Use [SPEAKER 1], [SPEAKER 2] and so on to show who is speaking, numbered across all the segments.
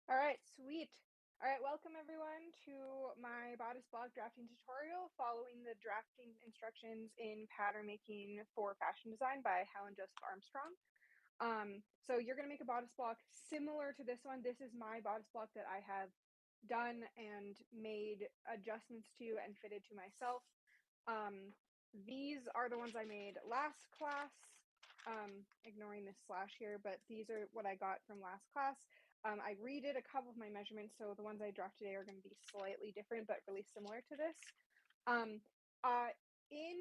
[SPEAKER 1] All right, sweet. All right, welcome everyone to my bodice block drafting tutorial following the drafting instructions in pattern making for fashion design by Helen Joseph Armstrong. So you're going to make a bodice block similar to this one. This is my bodice block that I have done and made adjustments to and fitted to myself. These are the ones I made last class, ignoring this slash here, but these are what I got from last class. I redid a couple of my measurements, so the ones I draw today are going to be slightly different, but really similar to this. Um, in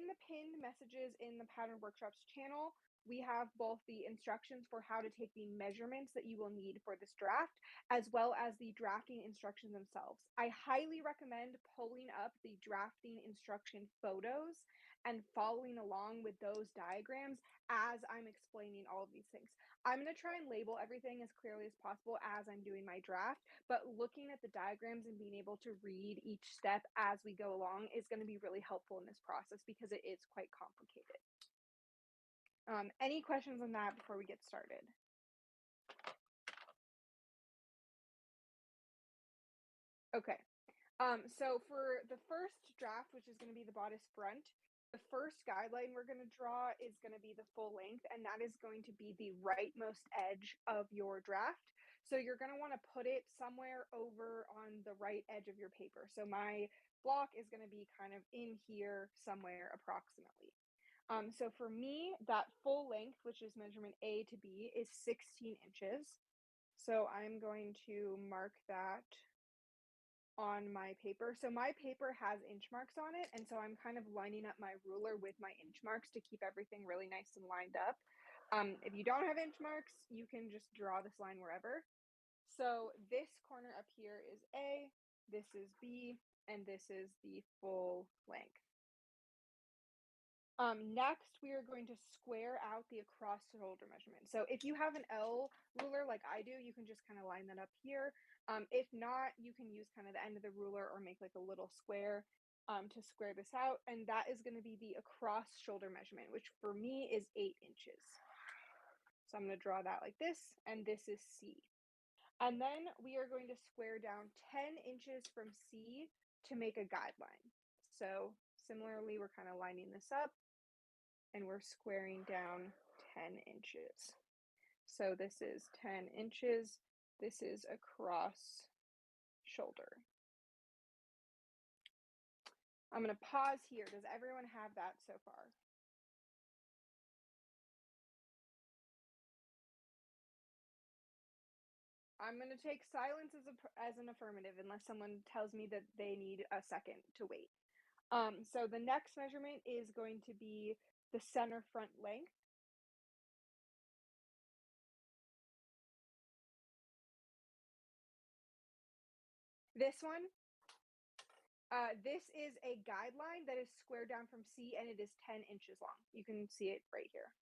[SPEAKER 1] the pinned messages in the Pattern Workshops channel, we have both the instructions for how to take the measurements that you will need for this draft, as well as the drafting instructions themselves. I highly recommend pulling up the drafting instruction photos and following along with those diagrams as I'm explaining all of these things. I'm going to try and label everything as clearly as possible as I'm doing my draft, but looking at the diagrams and being able to read each step as we go along is going to be really helpful in this process because it is quite complicated. Any questions on that before we get started? Okay. So for the first draft, which is going to be the bodice front, the first guideline we're going to draw is going to be the full length, and that is going to be the rightmost edge of your draft. So you're going to want to put it somewhere over on the right edge of your paper. So my block is going to be kind of in here somewhere approximately. So for me, that full length, which is measurement A to B, is 16 inches. So I'm going to mark that on my paper. So my paper has inch marks on it, and so I'm kind of lining up my ruler with my inch marks to keep everything really nice and lined up. If you don't have inch marks, you can just draw this line wherever. So this corner up here is A, this is B, and this is the full length. Next, we are going to square out the across shoulder measurement. So if you have an L ruler like I do, you can just kind of line that up here. If not, you can use kind of the end of the ruler or make like a little square to square this out. And that is going to be the across shoulder measurement, which for me is 8 inches. So I'm going to draw that like this, and this is C. And then we are going to square down 10 inches from C to make a guideline. So similarly, we're kind of lining this up, and we're squaring down 10 inches. So this is 10 inches. This is across shoulder. I'm going to pause here. Does everyone have that so far? I'm going to take silence as an affirmative unless someone tells me that they need a second to wait. So the next measurement is going to be the center front length. This one, this is a guideline that is squared down from C, and it is 10 inches long. You can see it right here.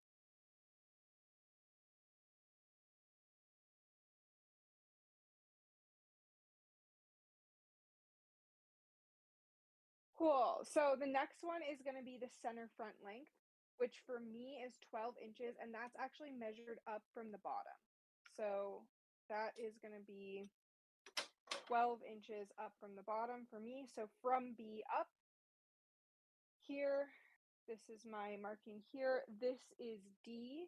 [SPEAKER 1] Cool. So the next one is going to be the center front length, which for me is 12 inches, and that's actually measured up from the bottom. So that is going to be 12 inches up from the bottom for me. So from B up here, this is my marking here. This is D,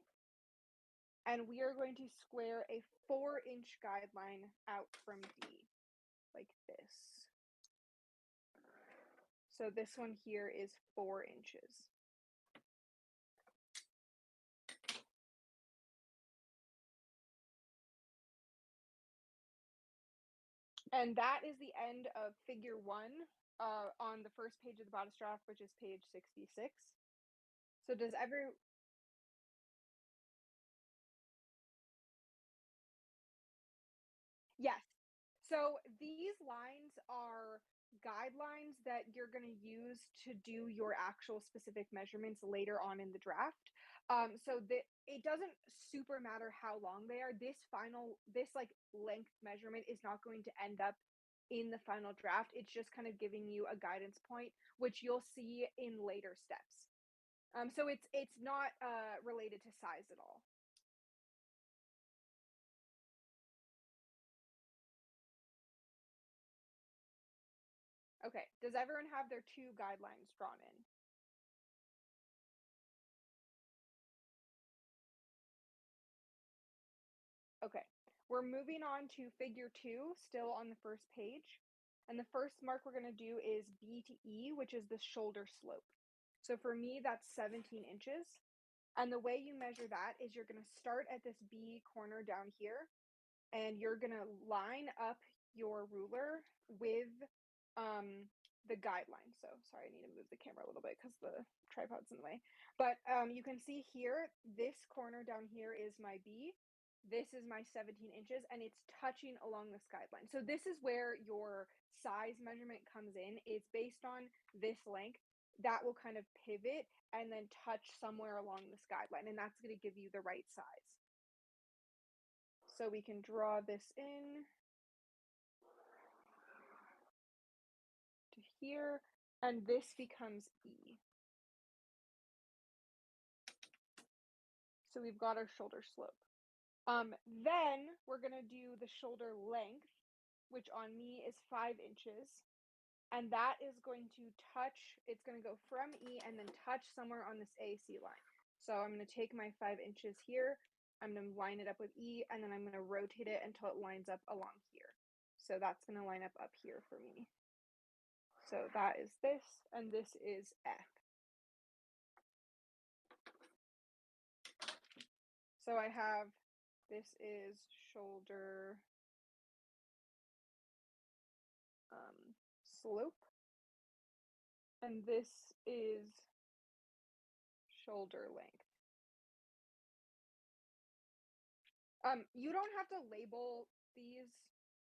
[SPEAKER 1] and we are going to square a 4-inch guideline out from D, like this. So this one here is 4 inches. And that is the end of figure 1 on the first page of the bodice draft, which is page 66. So does every... Yes. So these lines are guidelines that you're going to use to do your actual specific measurements later on in the draft. So that it doesn't super matter how long they are. This like length measurement is not going to end up in the final draft. It's just kind of giving you a guidance point, which you'll see in later steps. So it's not related to size at all. Okay, does everyone have their 2 guidelines drawn in? Okay, we're moving on to figure 2, still on the first page. And the first mark we're gonna do is B to E, which is the shoulder slope. So for me, that's 17 inches. And the way you measure that is you're gonna start at this B corner down here, and you're gonna line up your ruler with the guideline. So sorry, I need to move the camera a little bit because the tripod's in the way. But you can see here, this corner down here is my B. This is my 17 inches, and it's touching along this guideline. So this is where your size measurement comes in. It's based on this length. That will kind of pivot and then touch somewhere along this guideline, and that's going to give you the right size. So we can draw this in to here, and this becomes E. So we've got our shoulder slope. Then we're gonna do the shoulder length, which on me is 5 inches. And that is going to touch, it's gonna go from E and then touch somewhere on this AC line. So I'm gonna take my 5 inches here, I'm gonna line it up with E, and then I'm gonna rotate it until it lines up along here. So that's gonna line up here for me. So that is this, and this is F. So I have, this is shoulder slope, and this is shoulder length. You don't have to label these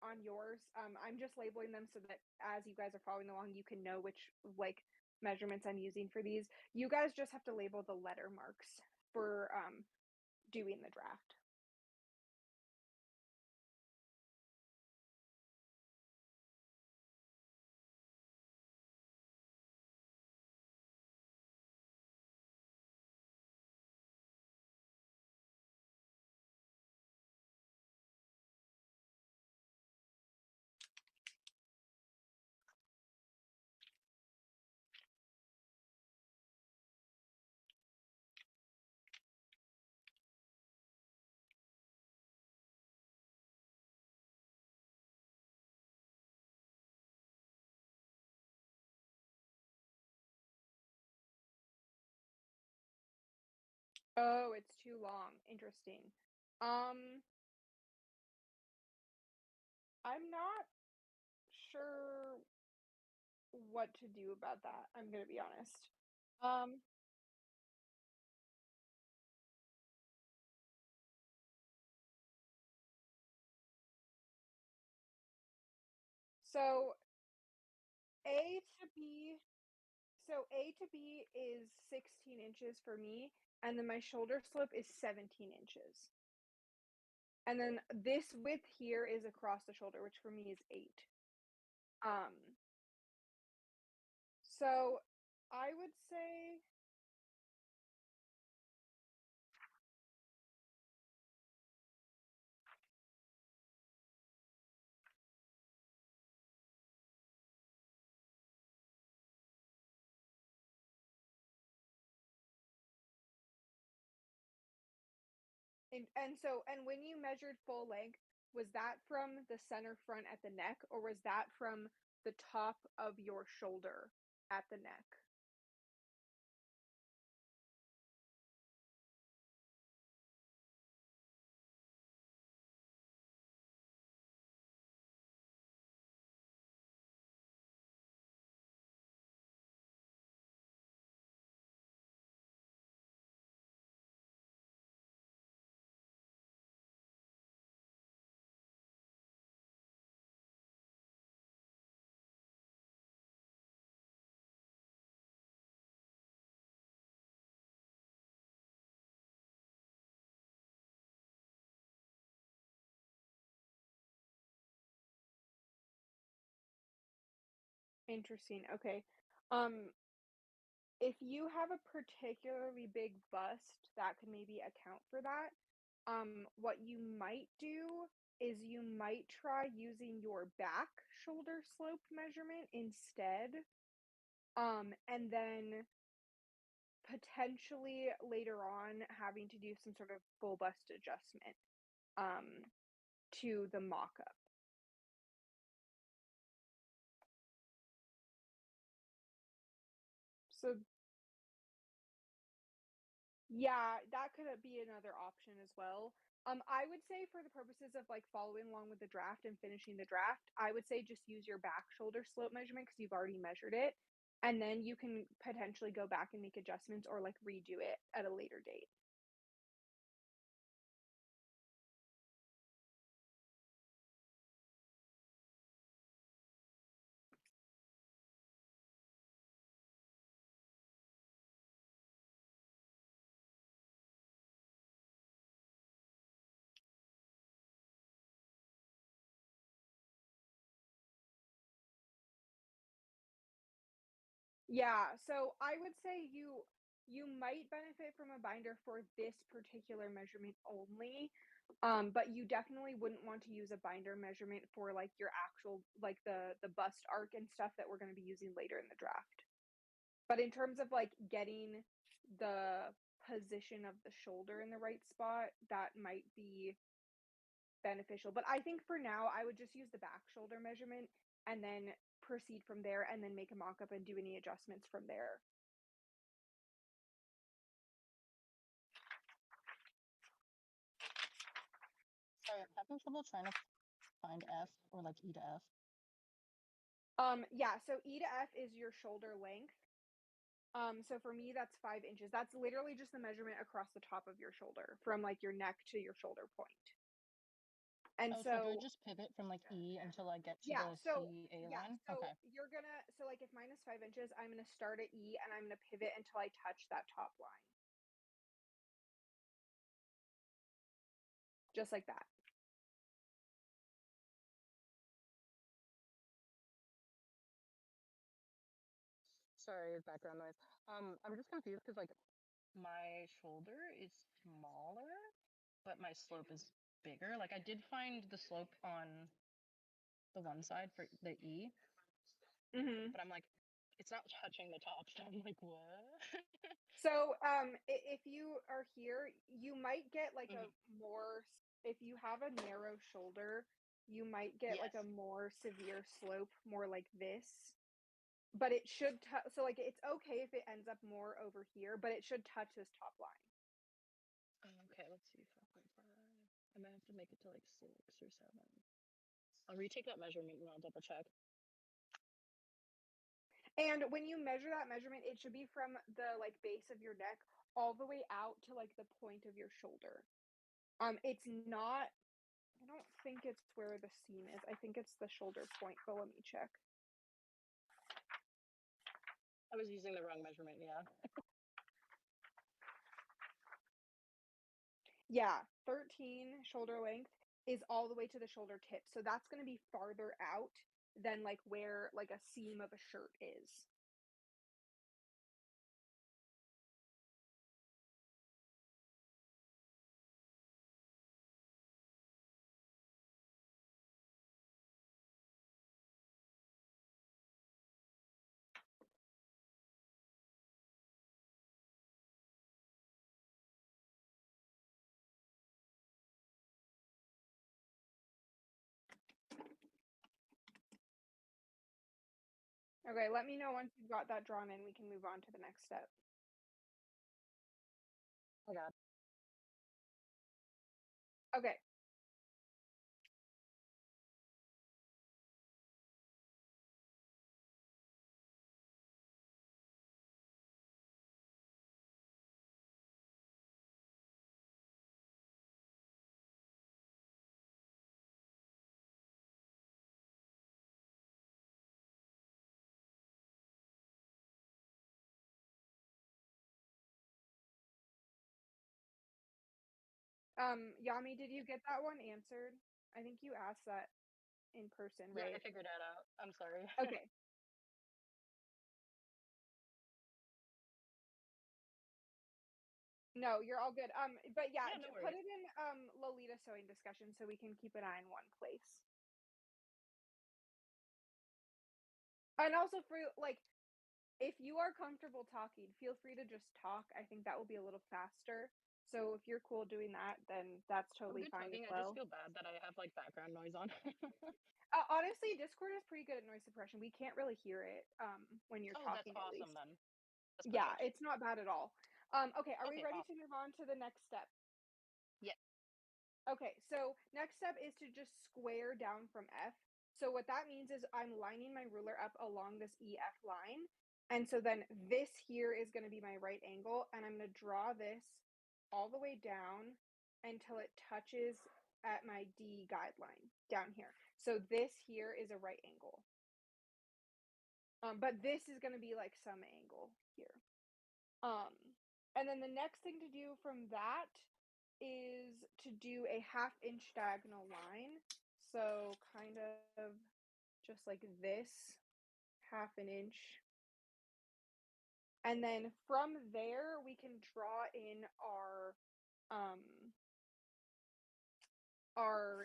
[SPEAKER 1] on yours. I'm just labeling them so that as you guys are following along, you can know which like measurements I'm using for these. You guys just have to label the letter marks for doing the draft. Oh, it's too long. Interesting. Um, I'm not sure what to do about that. I'm gonna be honest. Um, so A to B, so A to B is 16 inches for me, and then my shoulder slope is 17 inches. And then this width here is across the shoulder, which for me is 8. Um, so I would say, and when you measured full length, was that from the center front at the neck, or was that from the top of your shoulder at the neck? Interesting. Okay. Um, if you have a particularly big bust, that could maybe account for that. what you might do is you might try using your back shoulder slope measurement instead. And then potentially later on having to do some sort of full bust adjustment to the mock-up. So yeah, that could be another option as well. I would say for the purposes of like following along with the draft and finishing the draft, I would say just use your back shoulder slope measurement because you've already measured it. And then you can potentially go back and make adjustments or like redo it at a later date. Yeah, so I would say you might benefit from a binder for this particular measurement only. But you definitely wouldn't want to use a binder measurement for like your actual like the bust arc and stuff that we're going to be using later in the draft. But in terms of like getting the position of the shoulder in the right spot, that might be beneficial. But I think for now, I would just use the back shoulder measurement and then proceed from there and then make a mock up and do any adjustments from there.
[SPEAKER 2] Sorry, I'm having trouble trying to find F or like E to F.
[SPEAKER 1] Yeah, so E to F is your shoulder length. So for me, that's 5 inches. That's literally just the measurement across the top of your shoulder from like your neck to your shoulder point. And
[SPEAKER 2] Oh, so do I just pivot from like E until I get to the CA line?
[SPEAKER 1] so
[SPEAKER 2] Okay.
[SPEAKER 1] you're gonna, so like if mine is 5 inches, I'm gonna start at E and I'm gonna pivot until I touch that top line. Just like that.
[SPEAKER 2] Sorry, background noise. I'm just confused because like my shoulder is smaller, but my slope is bigger. Like I did find the slope on the one side for the E, but I'm like, it's not touching the top. So I'm like, what?
[SPEAKER 1] So if you are here, you might get like a more, if you have a narrow shoulder, you might get like a more severe slope, more like this. But it should so like it's okay if it ends up more over here, but it should touch this top line.
[SPEAKER 2] Okay, let's see. 5.5. I might have to make it to like 6 or 7. I'll retake that measurement and I'll double check.
[SPEAKER 1] And when you measure that measurement, it should be from the like base of your neck all the way out to like the point of your shoulder. It's not, I don't think it's where the seam is. I think it's the shoulder point, but let me check.
[SPEAKER 2] I was using the wrong measurement, yeah.
[SPEAKER 1] Yeah, 13 shoulder length is all the way to the shoulder tip. So that's going to be farther out than like where like a seam of a shirt is. Okay, let me know once you've got that drawn in. We can move on to the next step.
[SPEAKER 2] Oh god.
[SPEAKER 1] Okay. Yami, did you get that one answered? I think you asked that in person, right?
[SPEAKER 2] Yeah, I figured that out. I'm sorry.
[SPEAKER 1] Okay. No, you're all good. But yeah,
[SPEAKER 2] Yeah, no
[SPEAKER 1] put
[SPEAKER 2] worries.
[SPEAKER 1] it in Lolita sewing discussion so we can keep an eye in one place. And also for like, if you are comfortable talking, feel free to just talk. I think that will be a little faster. So if you're cool doing that, then that's
[SPEAKER 2] I'm
[SPEAKER 1] totally
[SPEAKER 2] good
[SPEAKER 1] fine as
[SPEAKER 2] talking. I just
[SPEAKER 1] well.
[SPEAKER 2] feel bad that I have like background noise on.
[SPEAKER 1] Honestly, Discord is pretty good at noise suppression. We can't really hear it when you're
[SPEAKER 2] Oh, that's
[SPEAKER 1] talking, at
[SPEAKER 2] awesome
[SPEAKER 1] least.
[SPEAKER 2] then. That's
[SPEAKER 1] Yeah,
[SPEAKER 2] perfect.
[SPEAKER 1] it's not bad at all. Okay, are we
[SPEAKER 2] Okay,
[SPEAKER 1] ready to
[SPEAKER 2] awesome.
[SPEAKER 1] move on to the next step?
[SPEAKER 2] Yeah.
[SPEAKER 1] Okay, so next step is to just square down from F. So what that means is I'm lining my ruler up along this EF line. And so then this here is going to be my right angle. And I'm going to draw this all the way down until it touches at my D guideline down here. So this here is a right angle. But this is going to be like some angle here. Um, and then the next thing to do from that is to do a 1/2 inch diagonal line. So kind of just like this, 1/2 an inch. And then from there, we can draw in our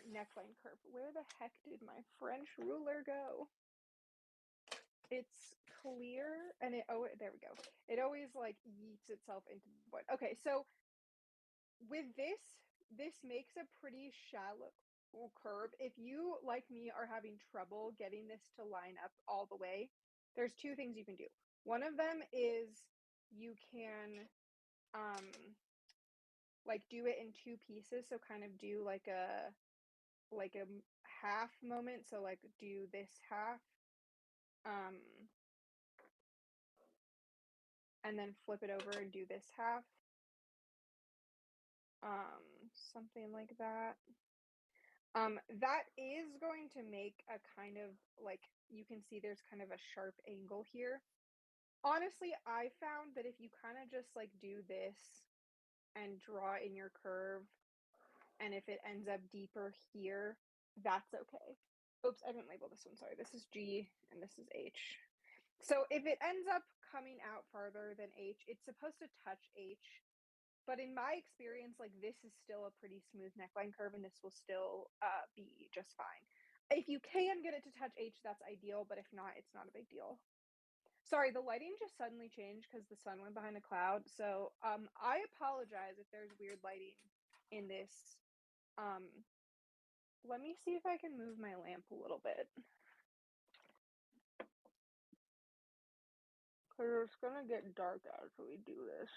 [SPEAKER 1] neckline curve. Where the heck did my French ruler go? It's clear and there we go. It always like yeets itself into the void. Okay, so with this makes a pretty shallow curve. If you, like me, are having trouble getting this to line up all the way, there's two things you can do. One of them is you can like do it in two pieces, so kind of do like a half moment, so like do this half um and then flip it over and do this half, something like that. That is going to make a kind of like, you can see there's kind of a sharp angle here. Honestly, I found that if you kind of just like do this and draw in your curve, and if it ends up deeper here, that's okay. Oops, I didn't label this one. Sorry, this is G and this is H. So if it ends up coming out farther than H, it's supposed to touch H. But in my experience, like this is still a pretty smooth neckline curve and this will still be just fine. If you can get it to touch H, that's ideal, but if not, it's not a big deal. Sorry, the lighting just suddenly changed because the sun went behind a cloud. So I apologize if there's weird lighting in this. Um, let me see if I can move my lamp a little bit. Because it's going to get dark as we do this.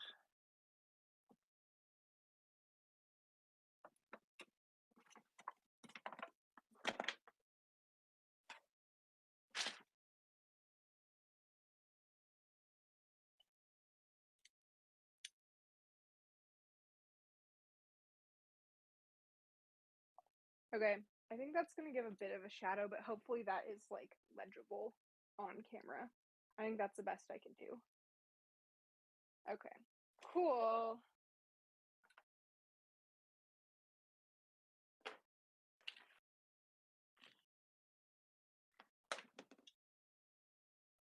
[SPEAKER 1] Okay, I think that's going to give a bit of a shadow, but hopefully that is like legible on camera. I think that's the best I can do. Okay, cool.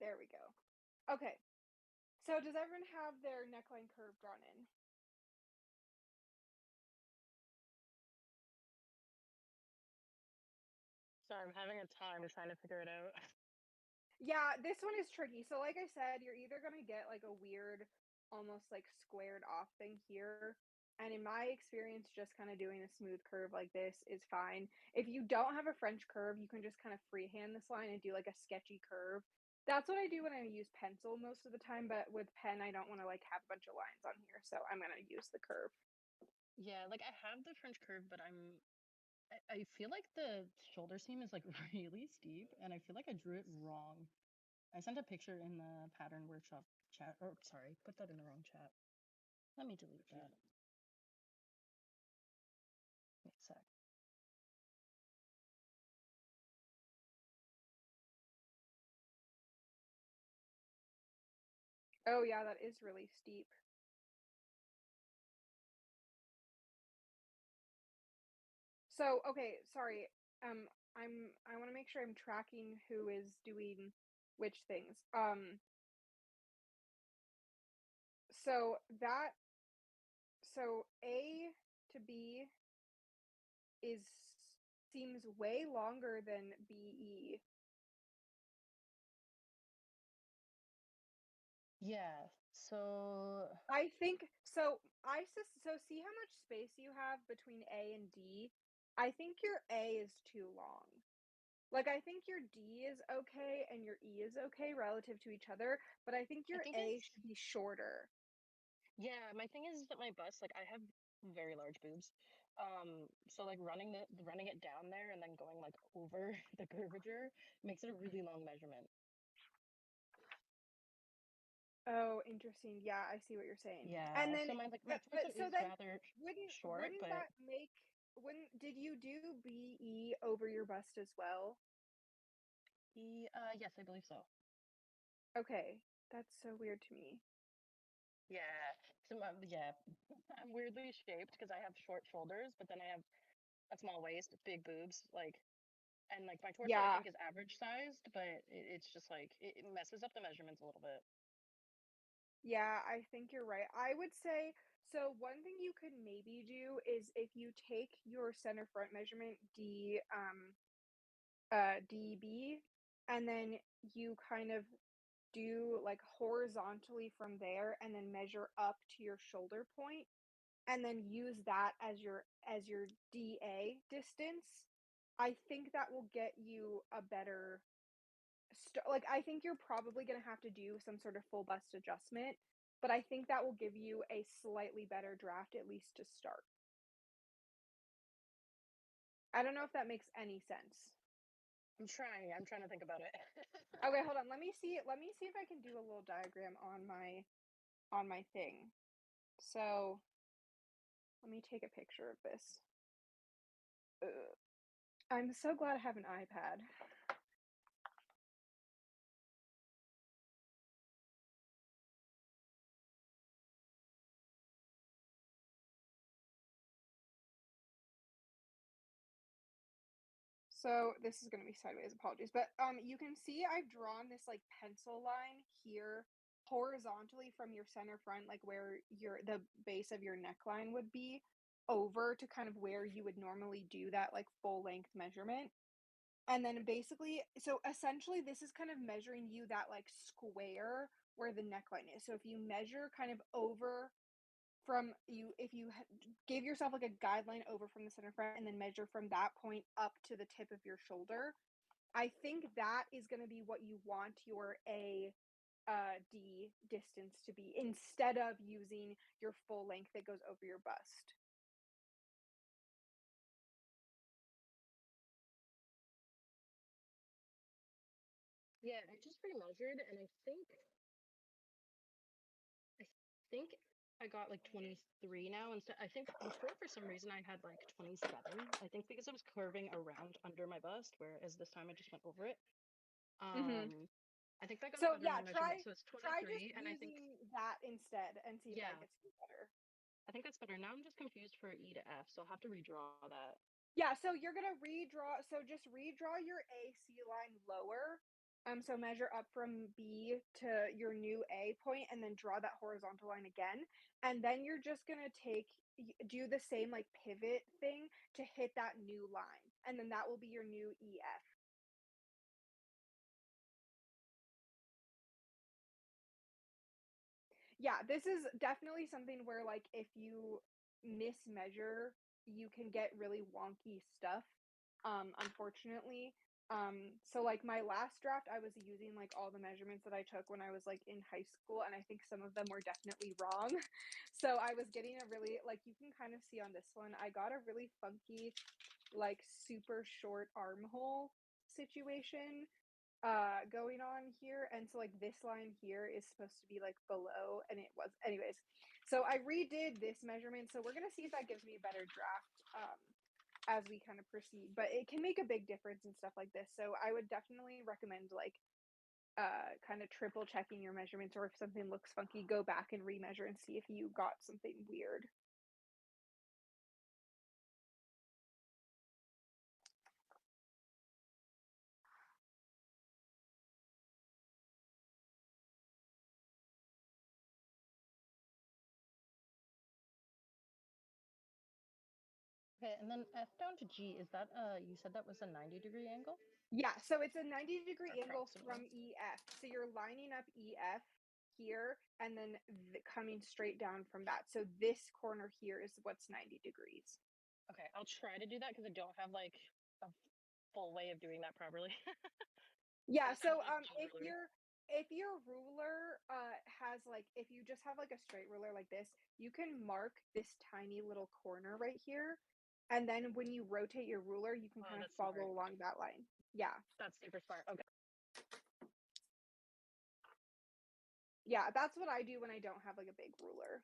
[SPEAKER 1] There we go. Okay, so does everyone have their neckline curve drawn in?
[SPEAKER 2] Sorry, I'm having a time trying to figure it out.
[SPEAKER 1] Yeah, this one is tricky. So like I said, you're either going to get like a weird, almost like squared off thing here. And in my experience, just kind of doing a smooth curve like this is fine. If you don't have a French curve, you can just kind of freehand this line and do like a sketchy curve. That's what I do when I use pencil most of the time, but with pen, I don't want to like have a bunch of lines on here, so I'm going to use the curve.
[SPEAKER 2] Yeah, like I have the French curve, but I feel like the shoulder seam is like really steep, and I feel like I drew it wrong. I sent a picture in the pattern workshop chat. Or sorry, put that in the wrong chat. Let me delete that. Wait a sec.
[SPEAKER 1] Oh yeah, that is really steep. So, okay, sorry. I want to make sure I'm tracking who is doing which things. So that so A to B is seems way longer than BE.
[SPEAKER 2] Yeah. So
[SPEAKER 1] I think so. So see how much space you have between A and D. I think your A is too long. Like I think your D is okay and your E is okay relative to each other, but I think
[SPEAKER 2] I
[SPEAKER 1] your
[SPEAKER 2] think
[SPEAKER 1] A
[SPEAKER 2] it's
[SPEAKER 1] should be shorter.
[SPEAKER 2] yeah. My thing is that my bust, like I have very large boobs. So like running it down there and then going like over the curvature makes it a really long measurement.
[SPEAKER 1] Oh, interesting. Yeah, I see what you're saying. And
[SPEAKER 2] Yeah.
[SPEAKER 1] then,
[SPEAKER 2] So my torso
[SPEAKER 1] so
[SPEAKER 2] is
[SPEAKER 1] then,
[SPEAKER 2] rather short,
[SPEAKER 1] wouldn't
[SPEAKER 2] but
[SPEAKER 1] that make wouldn't did you do BE over your bust as well?
[SPEAKER 2] yes, I believe so.
[SPEAKER 1] Okay, that's so weird to me.
[SPEAKER 2] Yeah. So yeah, I'm weirdly shaped because I have short shoulders, but then I have a small waist, big boobs, like, and like my torso I
[SPEAKER 1] Yeah,
[SPEAKER 2] think is average sized, but it's just like it messes up the measurements a little bit.
[SPEAKER 1] yeah, I think you're right. I would say so. One thing you could maybe do is if you take your center front measurement DB, and then you kind of do like horizontally from there, and then measure up to your shoulder point and then use that as your DA distance, I think that will get you a better like I think you're probably going to have to do some sort of full bust adjustment, but I think that will give you a slightly better draft at least to start. I don't know if that makes any sense.
[SPEAKER 2] I'm trying. I'm trying to think about it.
[SPEAKER 1] Okay, hold on. Let me see. Let me see if I can do a little diagram on my thing. So, let me take a picture of this. Ugh. I'm so glad I have an iPad. So this is going to be sideways, apologies. But you can see I've drawn this like pencil line here horizontally from your center front, like where the base of your neckline would be, over to kind of where you would normally do that like full length measurement. And then basically, so essentially this is kind of measuring you that like square where the neckline is. So if you measure kind of over from you if you gave yourself like a guideline over from the center front and then measure from that point up to the tip of your shoulder, I think that is going to be what you want your A D distance to be instead of using your full length that goes over your bust.
[SPEAKER 2] Yeah, I just re-measured, and I think I got like 23 now instead. I think before for some reason I had like 27. I think because I was curving around under my bust, whereas this time I just went over it.
[SPEAKER 1] Mm-hmm.
[SPEAKER 2] Um, I think I got a
[SPEAKER 1] So
[SPEAKER 2] better
[SPEAKER 1] yeah,
[SPEAKER 2] measurement, so it's
[SPEAKER 1] try just
[SPEAKER 2] 23, and I think
[SPEAKER 1] using that instead and see if that
[SPEAKER 2] yeah,
[SPEAKER 1] gets you better.
[SPEAKER 2] I think that's better. Now I'm just confused for E to F, so I'll have to redraw that.
[SPEAKER 1] Yeah, so you're gonna redraw. So just redraw your AC line lower. So measure up from B to your new A point, and then draw that horizontal line again. And then you're just gonna do the same like pivot thing to hit that new line, and then that will be your new EF. Yeah, this is definitely something where like if you mismeasure, you can get really wonky stuff. Unfortunately. So like my last draft, I was using like all the measurements that I took when I was like in high school, and I think some of them were definitely wrong. So I was getting a really like you can kind of see on this one, I got a really funky, like super short armhole situation going on here, and so like this line here is supposed to be like below, and it was anyways. So I redid this measurement, so we're gonna see if that gives me a better draft as we kind of proceed, but it can make a big difference and stuff like this. So I would definitely recommend like kind of triple checking your measurements, or if something looks funky, go back and remeasure and see if you got something weird.
[SPEAKER 2] Okay, and then F down to G, is that you said that was a 90-degree angle?
[SPEAKER 1] Yeah, so it's a 90-degree angle
[SPEAKER 2] Approximately.
[SPEAKER 1] from EF. So you're lining up EF here and then coming straight down from that. So this corner here is what's 90 degrees.
[SPEAKER 2] Okay, I'll try to do that because I don't have like a full way of doing that properly.
[SPEAKER 1] Yeah,
[SPEAKER 2] I don't
[SPEAKER 1] so
[SPEAKER 2] have a
[SPEAKER 1] if
[SPEAKER 2] ruler.
[SPEAKER 1] your ruler has like, if you just have like a straight ruler like this, you can mark this tiny little corner right here, and then when you rotate your ruler, you can
[SPEAKER 2] Oh,
[SPEAKER 1] kind of
[SPEAKER 2] that's
[SPEAKER 1] follow
[SPEAKER 2] smart.
[SPEAKER 1] along that line. Yeah.
[SPEAKER 2] That's super smart. Okay.
[SPEAKER 1] Yeah, that's what I do when I don't have like a big ruler.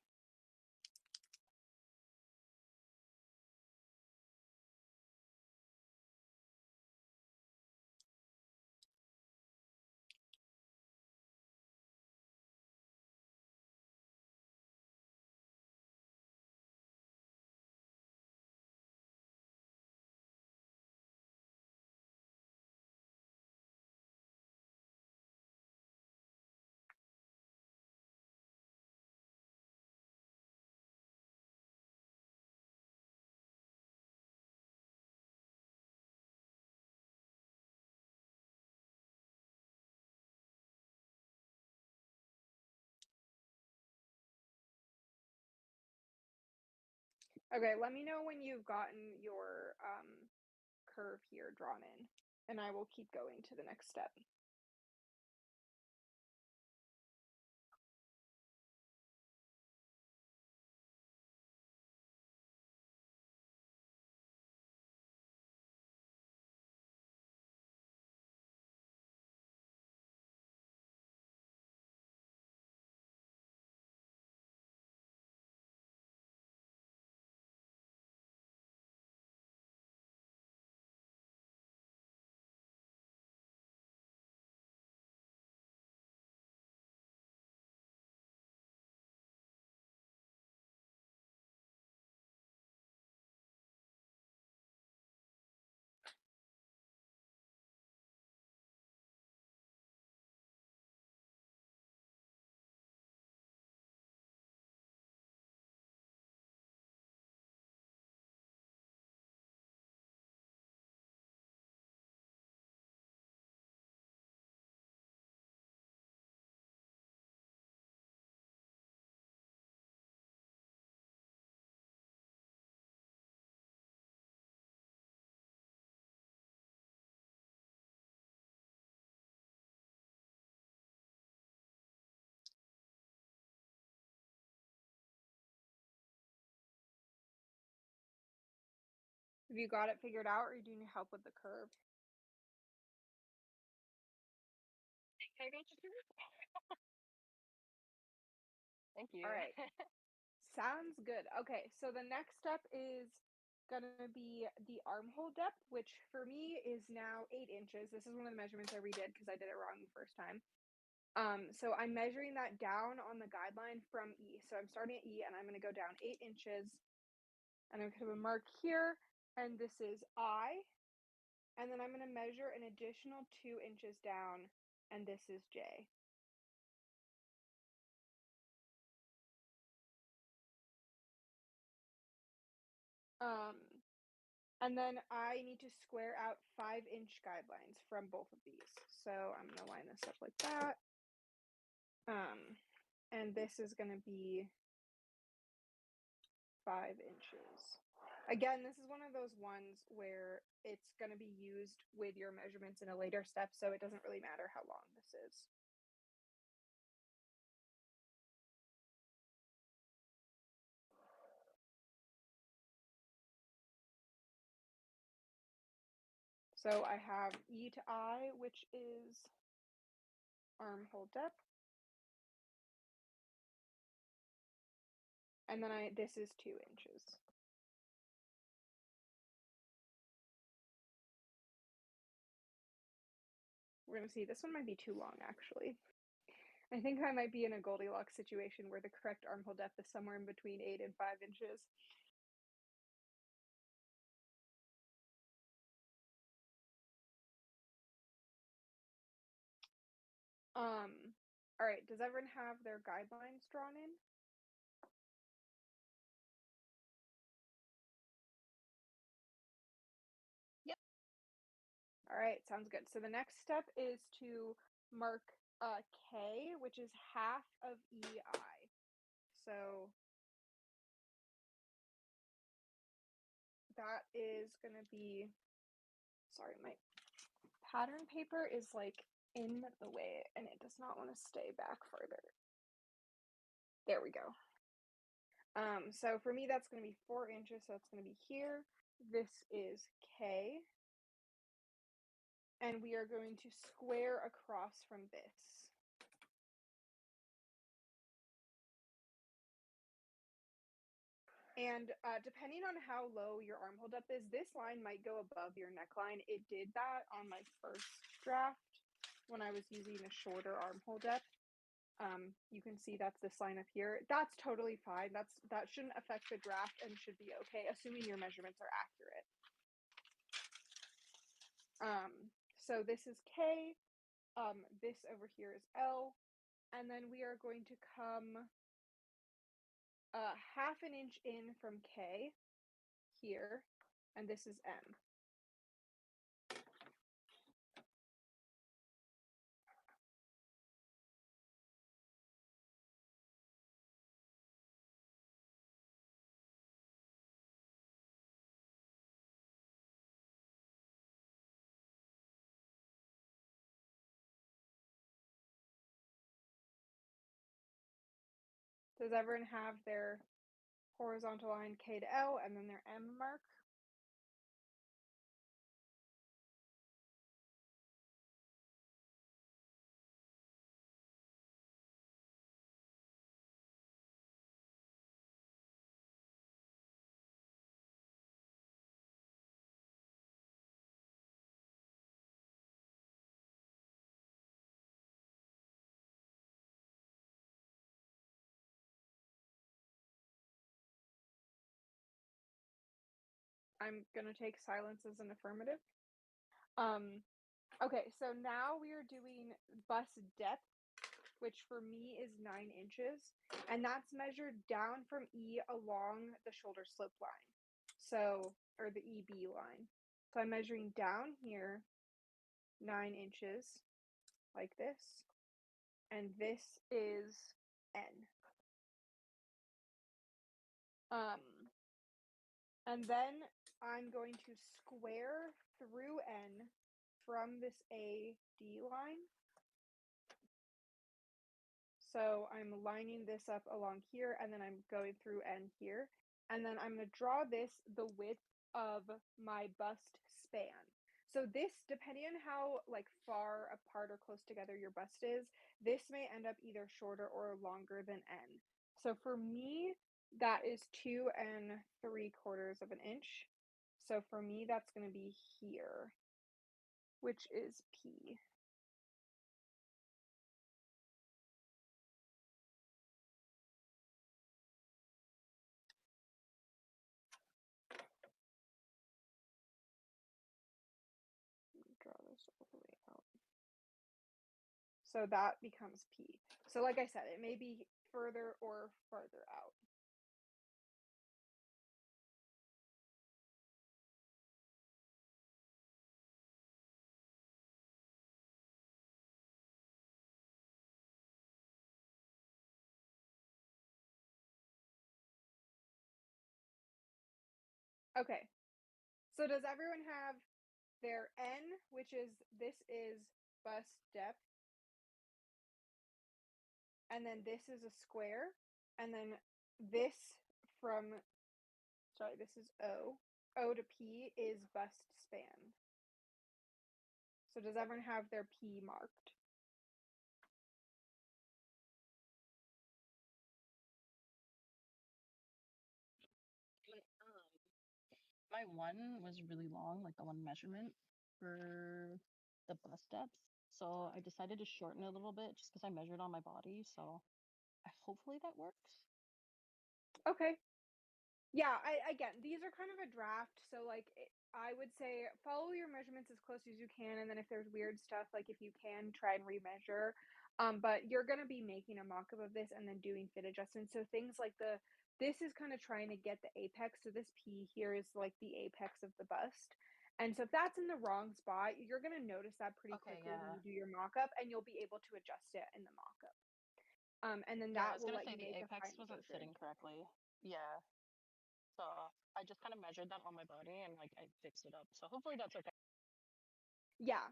[SPEAKER 1] Okay, let me know when you've gotten your curve here drawn in, and I will keep going to the next step. Have you got it figured out, or do you need help with the curve?
[SPEAKER 2] Can I go to Thank you.
[SPEAKER 1] All right. Sounds good. Okay, so the next step is gonna be the armhole depth, which for me is now 8 inches. This is one of the measurements I redid because I did it wrong the first time. So I'm measuring that down on the guideline from E. So I'm starting at E and I'm gonna go down 8 inches, and I'm gonna mark here, and this is I, and then I'm gonna measure an additional 2 inches down, and this is J. Um, And then I need to square out 5-inch guidelines from both of these. So I'm going to line this up like that. And this is going to be 5 inches. Again, this is one of those ones where it's going to be used with your measurements in a later step, so it doesn't really matter how long this is. So I have E to I, which is armhole depth. And then this is 2 inches. We're going to see, this one might be too long actually. I think I might be in a Goldilocks situation where the correct armhole depth is somewhere in between 8 and 5 inches. All right, does everyone have their guidelines drawn in? All right, sounds good. So the next step is to mark K, which is half of EI. So that is going to be, sorry, my pattern paper is like in the way and it does not want to stay back further. There we go. So for me, that's going to be 4 inches. So it's going to be here. This is K. And we are going to square across from this. And depending on how low your arm hold up is, this line might go above your neckline. It did that on my first draft when I was using a shorter arm hold up. You can see that's this line up here. That's totally fine. That shouldn't affect the draft and should be okay, assuming your measurements are accurate. So this is K. This over here is L. And then we are going to come half an inch in from K here, and this is M. Does everyone have their horizontal line K to L and then their M mark? I'm gonna take silence as an affirmative. Okay, so now we are doing bust depth, which for me is 9 inches, and that's measured down from E along the shoulder slope line. So, or the EB line. So I'm measuring down here 9 inches, like this, and this is N. And then I'm going to square through N from this AD line. So I'm lining this up along here, and then I'm going through N here. And then I'm going to draw this the width of my bust span. So this, depending on how like far apart or close together your bust is, this may end up either shorter or longer than N. So for me, that is 2 3/4 of an inch. So for me, that's going to be here, which is P. Draw this all the way out. So that becomes P. So like I said, it may be further or farther out. Okay. So does everyone have their N, which is, this is bust depth, and then this is a square, and then this from, sorry, this is O. O to P is bust span. So does everyone have their P marked?
[SPEAKER 2] My one was really long, like the one measurement for the bust depth. So I decided to shorten it a little bit just because I measured on my body. So hopefully that works.
[SPEAKER 1] Okay. Yeah, again, these are kind of a draft, so like I would say follow your measurements as close as you can, and then if there's weird stuff, like if you can, try and remeasure. But you're gonna be making a mock-up of this and then doing fit adjustments. So things like this is kind of trying to get the apex. So this P here is like the apex of the bust, And so if that's in the wrong spot, you're going to notice that pretty
[SPEAKER 2] Okay,
[SPEAKER 1] quickly when
[SPEAKER 2] yeah.
[SPEAKER 1] you do your mock-up, and you'll be able to adjust it in the mock-up. And then
[SPEAKER 2] Yeah, I
[SPEAKER 1] that
[SPEAKER 2] was
[SPEAKER 1] will
[SPEAKER 2] gonna
[SPEAKER 1] let
[SPEAKER 2] say
[SPEAKER 1] you
[SPEAKER 2] the
[SPEAKER 1] make a
[SPEAKER 2] apex
[SPEAKER 1] final
[SPEAKER 2] wasn't
[SPEAKER 1] version.
[SPEAKER 2] fitting correctly. Yeah. So I just kind of measured that on my body and like I fixed it up. So hopefully that's okay.
[SPEAKER 1] Yeah.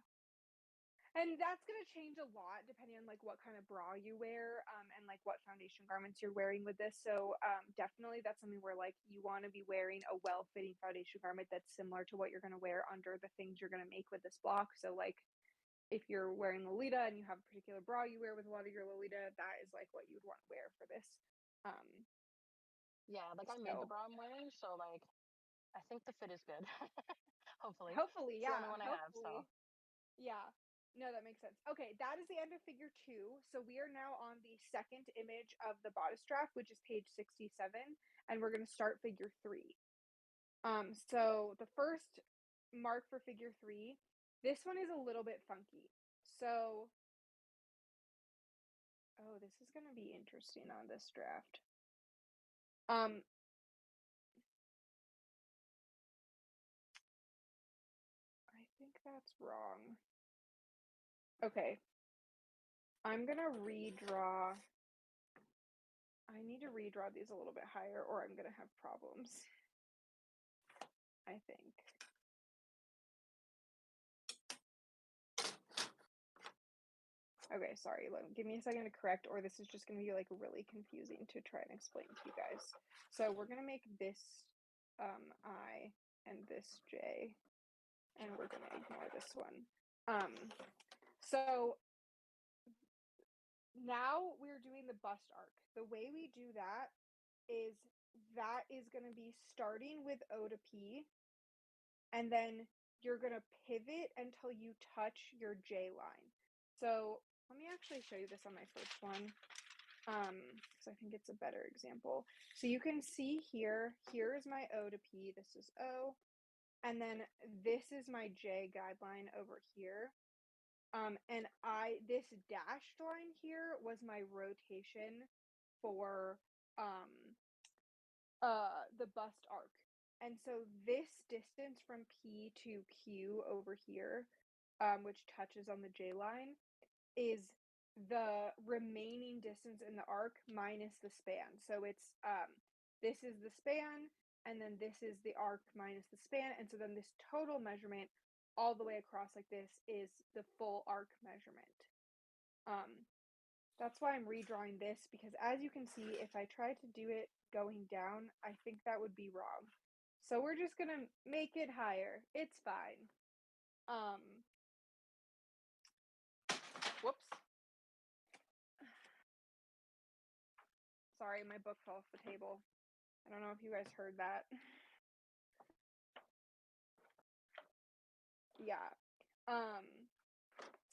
[SPEAKER 1] And that's going to change a lot depending on like what kind of bra you wear, and like what foundation garments you're wearing with this. So definitely that's something where like you want to be wearing a well-fitting foundation garment that's similar to what you're going to wear under the things you're going to make with this block. So like if you're wearing Lolita and you have a particular bra you wear with a lot of your Lolita, that is like what you would want to wear for this. Um,
[SPEAKER 2] Yeah, like I made the
[SPEAKER 1] so
[SPEAKER 2] bra I'm wearing, so like I think the fit is good. Hopefully.
[SPEAKER 1] hopefully,
[SPEAKER 2] It's the only
[SPEAKER 1] yeah,
[SPEAKER 2] one I have, so
[SPEAKER 1] hopefully. Yeah. No, that makes sense. Okay, that is the end of figure 2. So we are now on the second image of the bodice draft, which is page 67, and we're going to start figure 3. So the first mark for figure 3, this one is a little bit funky. So, oh, this is going to be interesting on this draft. Um, I think that's wrong. Okay. I'm going to redraw. I need to redraw these a little bit higher or I'm going to have problems. I think. Okay, sorry. Give me a second to correct, or this is just going to be like really confusing to try and explain to you guys. So we're going to make this I and this J, and we're going to ignore this one. So now we're doing the bust arc. The way we do that is going to be starting with O to P, and then you're going to pivot until you touch your J line. So let me actually show you this on my first one, because I think it's a better example. So you can see here is my O to P, this is O, and then this is my J guideline over here. And this dashed line here was my rotation for the bust arc. And so this distance from P to Q over here, which touches on the J line, is the remaining distance in the arc minus the span. So it's this is the span, and then this is the arc minus the span, and so then this total measurement all the way across like this is the full arc measurement. That's why I'm redrawing this, because as you can see, if I try to do it going down, I think that would be wrong. So we're just gonna make it higher. It's fine. Whoops. Sorry, my book fell off the table. I don't know if you guys heard that. Yeah.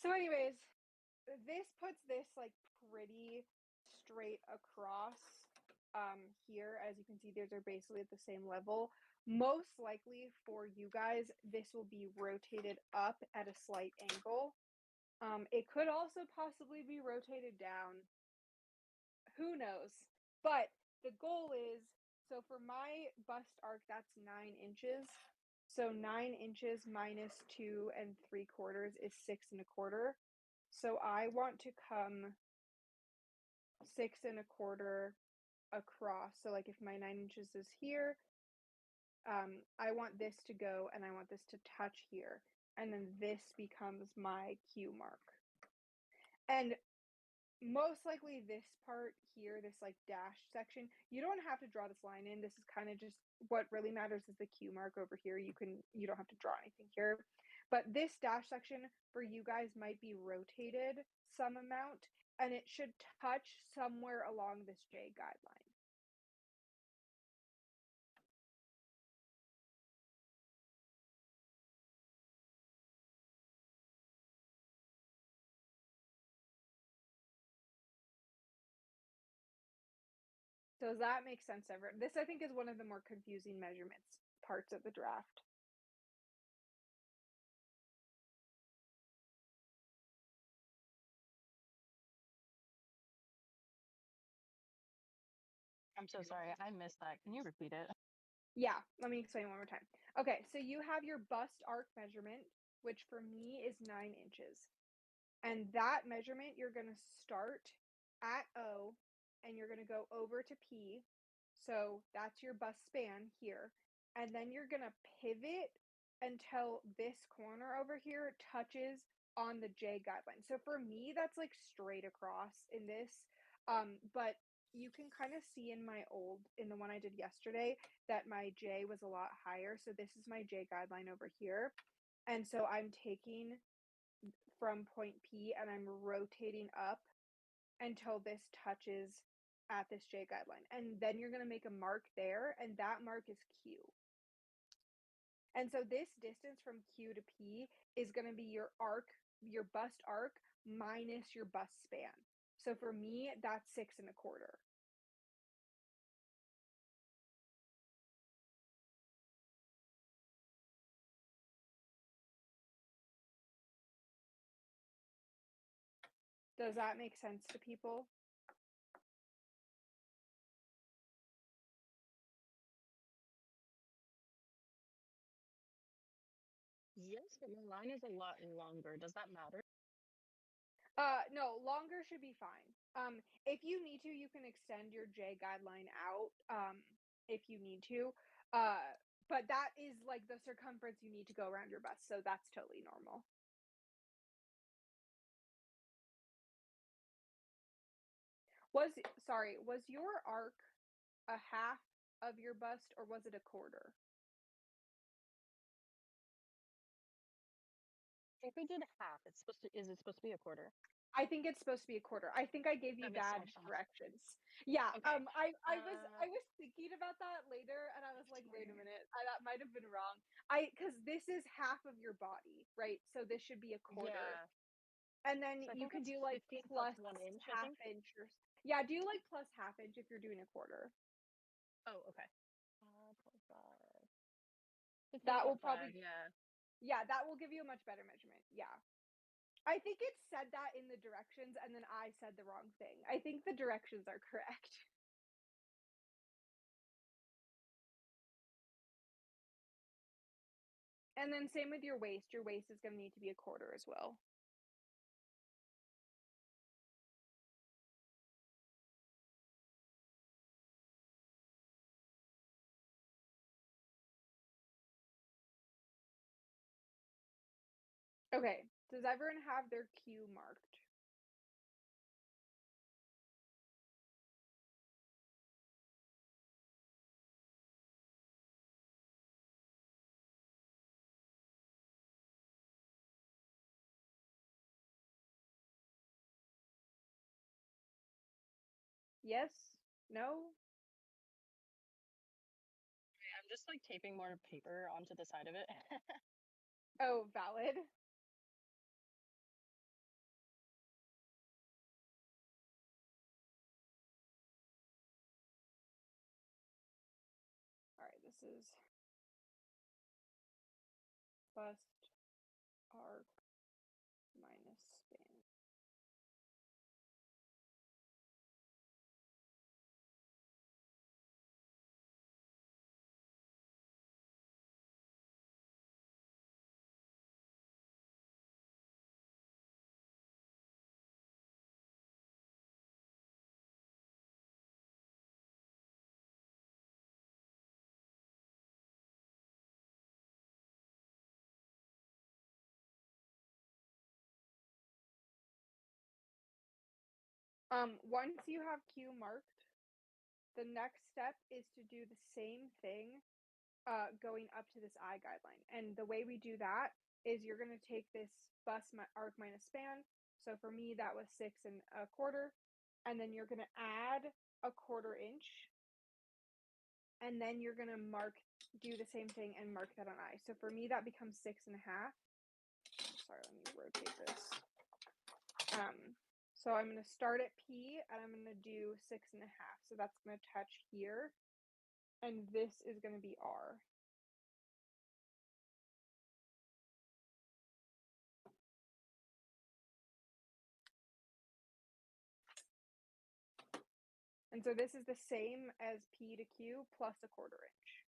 [SPEAKER 1] So anyways, this puts this like pretty straight across here. As you can see, these are basically at the same level. Most likely for you guys, this will be rotated up at a slight angle. It could also possibly be rotated down. Who knows? But the goal is, so for my bust arc, that's 9 inches. So 9 inches minus 2 3/4 is 6 1/4. So I want to come 6 1/4 across. So like if my 9 inches is here, I want this to go and I want this to touch here. And then this becomes my Q mark. And most likely this part here, this like dash section, you don't have to draw this line in. This is kind of just what really matters is the Q mark over here. You don't have to draw anything here. But this dash section for you guys might be rotated some amount, and it should touch somewhere along this J guideline. Does that make sense ever? This I think is one of the more confusing measurements parts of the draft.
[SPEAKER 2] I'm so sorry. I missed that. Can you repeat it?
[SPEAKER 1] Yeah, let me explain one more time. Okay, so you have your bust arc measurement, which for me is 9 inches. And that measurement, you're going to start at O and you're going to go over to P. So that's your bust span here. And then you're going to pivot until this corner over here touches on the J guideline. So for me, that's like straight across in this. But you can kind of see in in the one I did yesterday, that my J was a lot higher. So this is my J guideline over here. And so I'm taking from point P and I'm rotating up until this touches at this J guideline. And then you're going to make a mark there, and that mark is Q. And so this distance from Q to P is going to be your arc, your bust arc minus your bust span. So for me, that's 6.25. Does that make sense to people?
[SPEAKER 2] Yes, but my line is a lot longer. Does that matter?
[SPEAKER 1] No, longer should be fine. If you need to, you can extend your J guideline out, if you need to. But that is like the circumference you need to go around your bust, so that's totally normal. Was your arc a half of your bust or was it a quarter?
[SPEAKER 2] If we did half, is it supposed to be a quarter?
[SPEAKER 1] I think it's supposed to be a quarter. I think I gave you
[SPEAKER 2] That makes so
[SPEAKER 1] bad
[SPEAKER 2] much sense.
[SPEAKER 1] directions. Yeah.
[SPEAKER 2] Okay.
[SPEAKER 1] I was thinking about that later, and I was like, wait a
[SPEAKER 2] Sure.
[SPEAKER 1] minute, that might have been wrong. Because this is half of your body, right? So this should be a quarter,
[SPEAKER 2] Yeah.
[SPEAKER 1] and then
[SPEAKER 2] So I
[SPEAKER 1] you
[SPEAKER 2] think
[SPEAKER 1] can
[SPEAKER 2] it's
[SPEAKER 1] do like
[SPEAKER 2] 15 plus
[SPEAKER 1] plus
[SPEAKER 2] 1 inch, I
[SPEAKER 1] half
[SPEAKER 2] think.
[SPEAKER 1] inch or yeah, do like plus half inch if you're doing a quarter.
[SPEAKER 2] Oh, okay. 5.5.
[SPEAKER 1] That will probably
[SPEAKER 2] 15.5, yeah.
[SPEAKER 1] yeah, that will give you a much better measurement. Yeah. I think it said that in the directions, and then I said the wrong thing. I think the directions are correct. And then same with your waist. Your waist is going to need to be a quarter as well. Okay. Does everyone have their Q marked? Yes? No?
[SPEAKER 2] I'm just like taping more paper onto the side of it.
[SPEAKER 1] Oh, valid. All right, this is bust arc minus span. Once you have Q marked, the next step is to do the same thing going up to this I guideline. And the way we do that is you're going to take this bust arc minus span. So for me, that was 6.25. And then you're going to add a 1/4 inch. And then you're going to do the same thing and mark that on I. So for me, that becomes 6.5. Sorry, let me rotate this. So I'm going to start at P and I'm going to do 6.5. So that's going to touch here. And this is going to be R. And so this is the same as P to Q plus a 1/4 inch.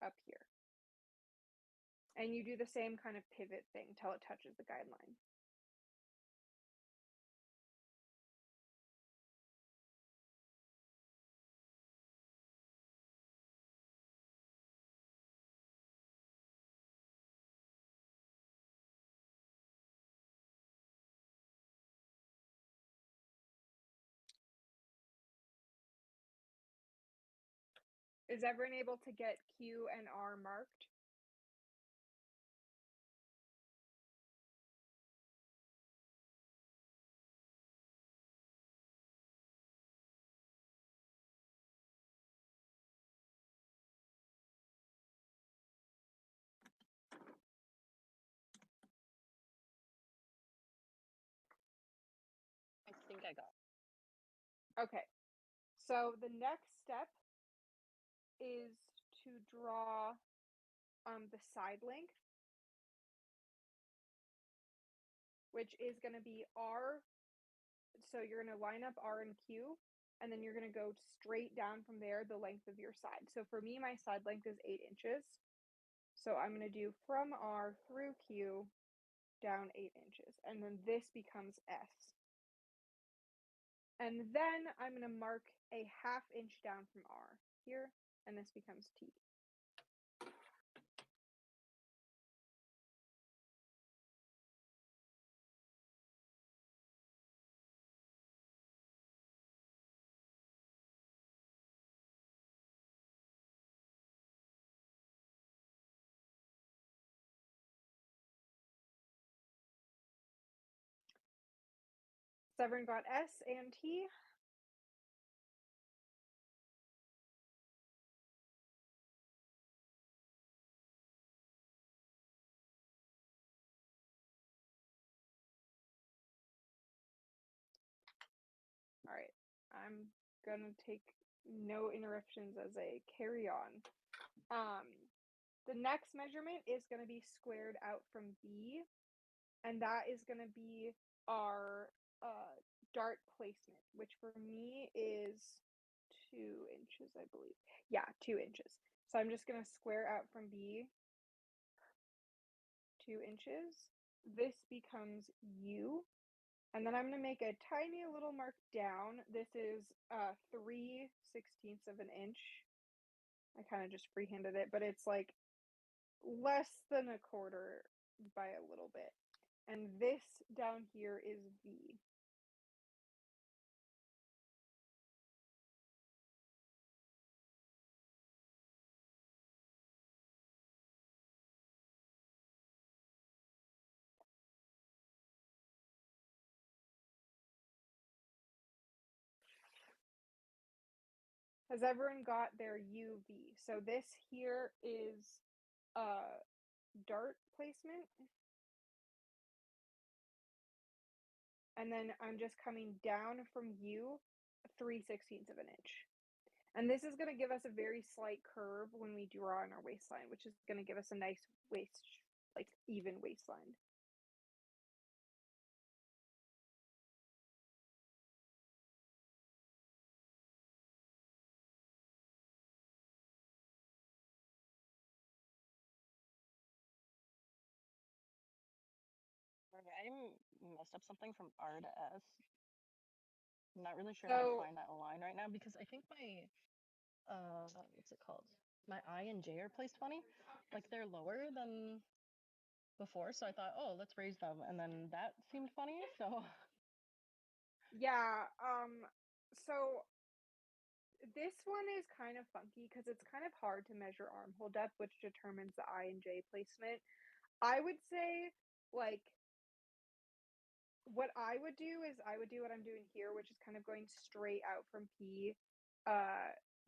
[SPEAKER 1] up here. And you do the same kind of pivot thing till it touches the guideline. Is everyone able to get Q and R marked?
[SPEAKER 2] I think I got.
[SPEAKER 1] Okay. So the next step is to draw the side length, which is going to be R. So you're going to line up R and Q, and then you're going to go straight down from there the length of your side. So for me, my side length is 8 inches. So I'm going to do from R through Q down 8 inches, and then this becomes S. And then I'm going to mark a ½ inch down from R here, and this becomes T. So everyone got S and T. All right, I'm gonna take no interruptions as a carry on. The next measurement is gonna be squared out from B, and that is gonna be our dart placement, which for me is 2 inches, I believe. Yeah, 2 inches. So I'm just gonna square out from B 2 inches. This becomes U. And then I'm going to make a tiny little mark down. This is 3/16 of an inch. I kind of just freehanded it, but it's like less than a quarter by a little bit. And this down here is V. Has everyone got their UV? So this here is dart placement. And then I'm just coming down from U 3/16 of an inch. And this is going to give us a very slight curve when we draw on our waistline, which is going to give us a nice waist, like even waistline.
[SPEAKER 2] I messed up something from R to S. I'm not really sure how to
[SPEAKER 1] So
[SPEAKER 2] find that line right now because I think my what's it called? My I and J are placed funny. Like they're lower than before, so I thought, oh, let's raise them, and then that seemed funny. So
[SPEAKER 1] yeah, so this one is kind of funky because it's kind of hard to measure armhole depth, which determines the I and J placement. I would say, like, what I would do is I would do what I'm doing here, which is kind of going straight out from P,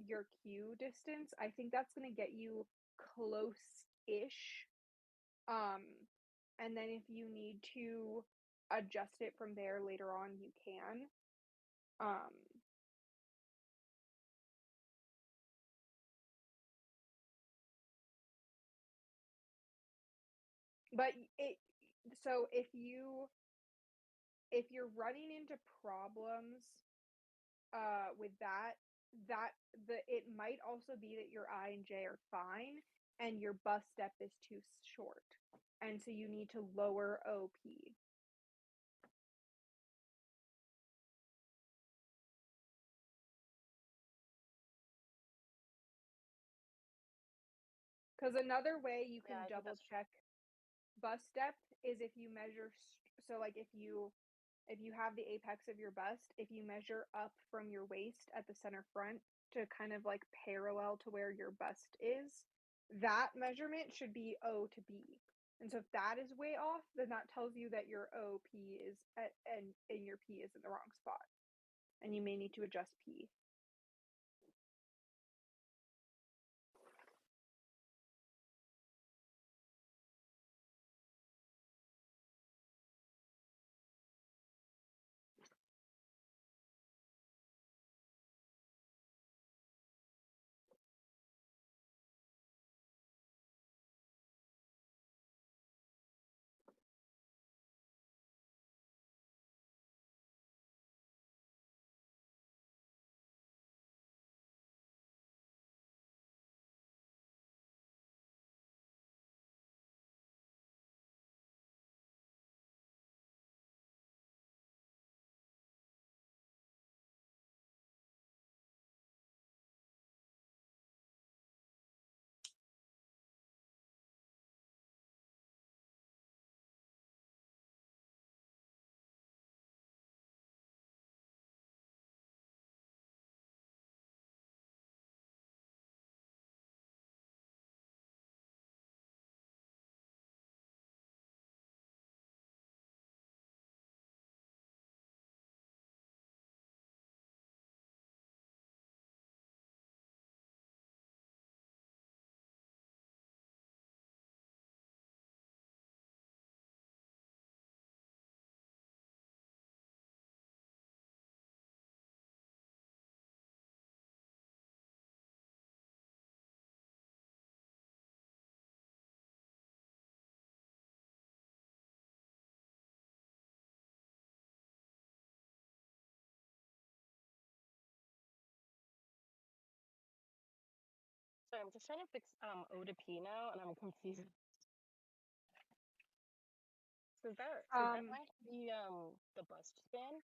[SPEAKER 1] your Q distance. I think that's going to get you close-ish. And then if you need to adjust it from there later on, you can. But so if you're running into problems with that it might also be that your I and J are fine. and your bust depth is too short. And so you need to lower OP. Because another way you can
[SPEAKER 2] Yeah, I think
[SPEAKER 1] double
[SPEAKER 2] that's
[SPEAKER 1] check bust depth is if you measure, so like if you have the apex of your bust, if you measure up from your waist at the center front to kind of like parallel to where your bust is, that measurement should be O to B. And so if that is way off, then that tells you that your OP is and your P is in the wrong spot. And you may need to adjust P.
[SPEAKER 2] Sorry, I'm just trying to fix O to P now, and I'm confused. So is that going to be the bust span?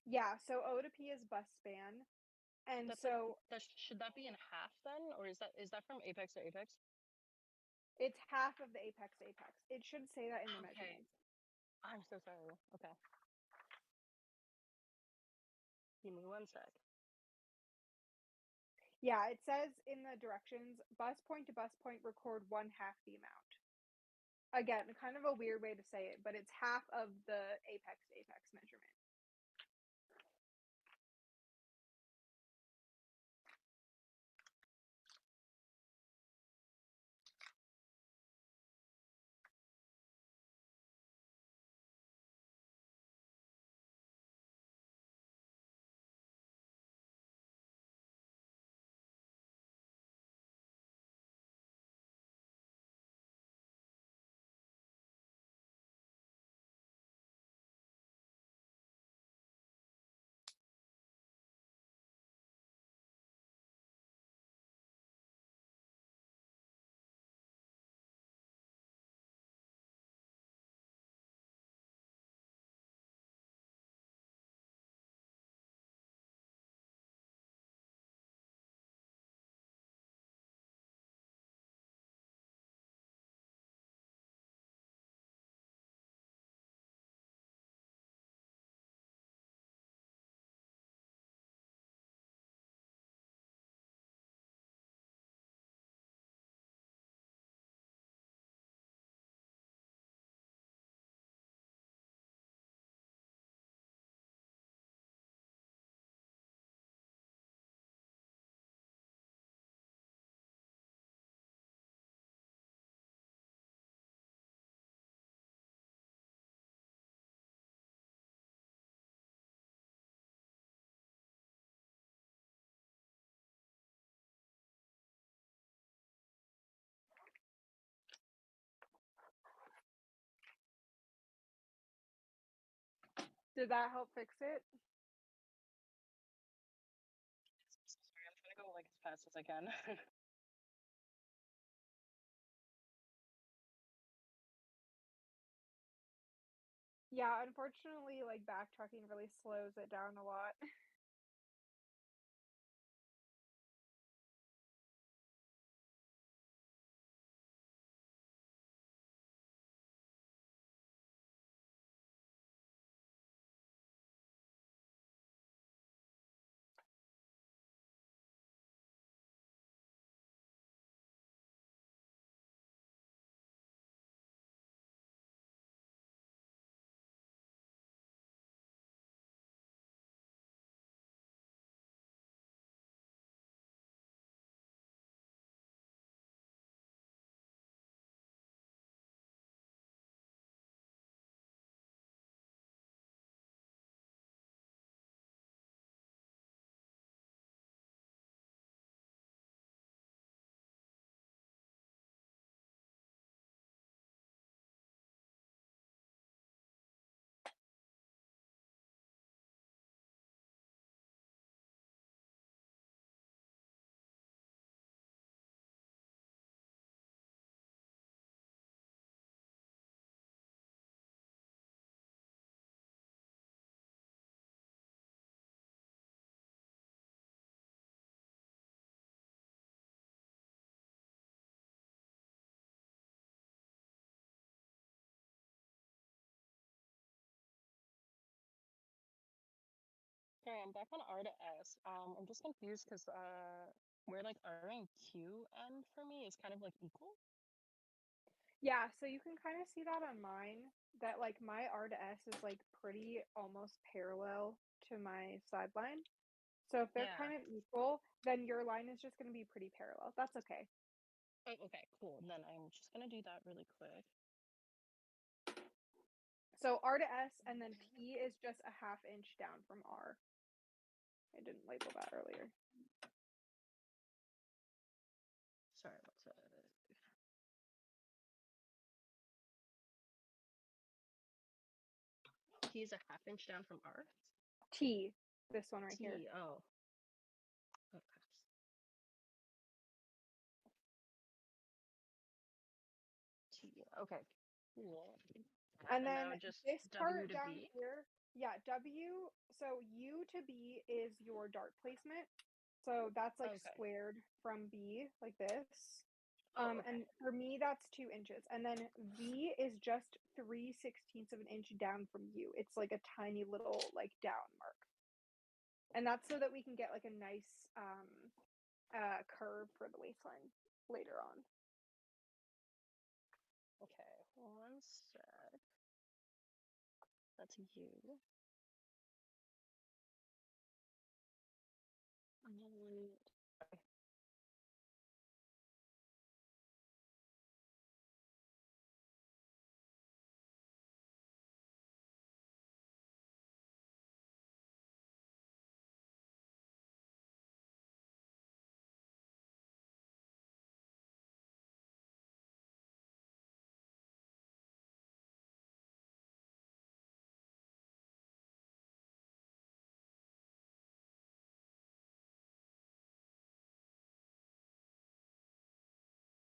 [SPEAKER 1] Yeah, so O to P is bust span. And
[SPEAKER 2] That's like
[SPEAKER 1] so
[SPEAKER 2] should that be in half then, or is that from apex to apex?
[SPEAKER 1] it's half of the apex to apex. It should say that in the
[SPEAKER 2] Okay,
[SPEAKER 1] measurements.
[SPEAKER 2] I'm so sorry. Okay, give me one sec.
[SPEAKER 1] Yeah, it says in the directions, bust point to bust point, record 1/2 the amount. Again, kind of a weird way to say it, but it's half of the apex to apex measurement. Did that help fix it?
[SPEAKER 2] Sorry, I'm trying to go like as fast as I can.
[SPEAKER 1] Yeah, unfortunately, like backtracking really slows it down a lot.
[SPEAKER 2] Okay, I'm back on R to S. I'm just confused because where like R and Q end for me is kind of like equal.
[SPEAKER 1] Yeah, so you can kind of see that on mine, that like my R to S is like pretty almost parallel to my sideline. So if they're
[SPEAKER 2] Yeah.
[SPEAKER 1] kind of equal, then your line is just going to be pretty parallel. That's okay.
[SPEAKER 2] Oh, okay, cool. And then I'm just gonna do that really quick.
[SPEAKER 1] So R to S, and then P is just a half inch down from R. I didn't label that earlier.
[SPEAKER 2] Sorry, what's that? T is a half inch down from R.
[SPEAKER 1] T, this one right here.
[SPEAKER 2] T. Oh. Okay. T. Okay. Cool.
[SPEAKER 1] And
[SPEAKER 2] And
[SPEAKER 1] then
[SPEAKER 2] now just
[SPEAKER 1] this
[SPEAKER 2] W
[SPEAKER 1] part
[SPEAKER 2] to
[SPEAKER 1] down
[SPEAKER 2] B.
[SPEAKER 1] here, yeah, W. So U to B is your dart placement. So that's like
[SPEAKER 2] Okay.
[SPEAKER 1] squared from B, like this.
[SPEAKER 2] Oh, okay.
[SPEAKER 1] And for me, that's 2 inches. And then V is just 3/16 of an inch down from U. It's like a tiny little like down mark. And that's so that we can get like a nice curve for the waistline later on.
[SPEAKER 2] Okay. One sec. That's U. And then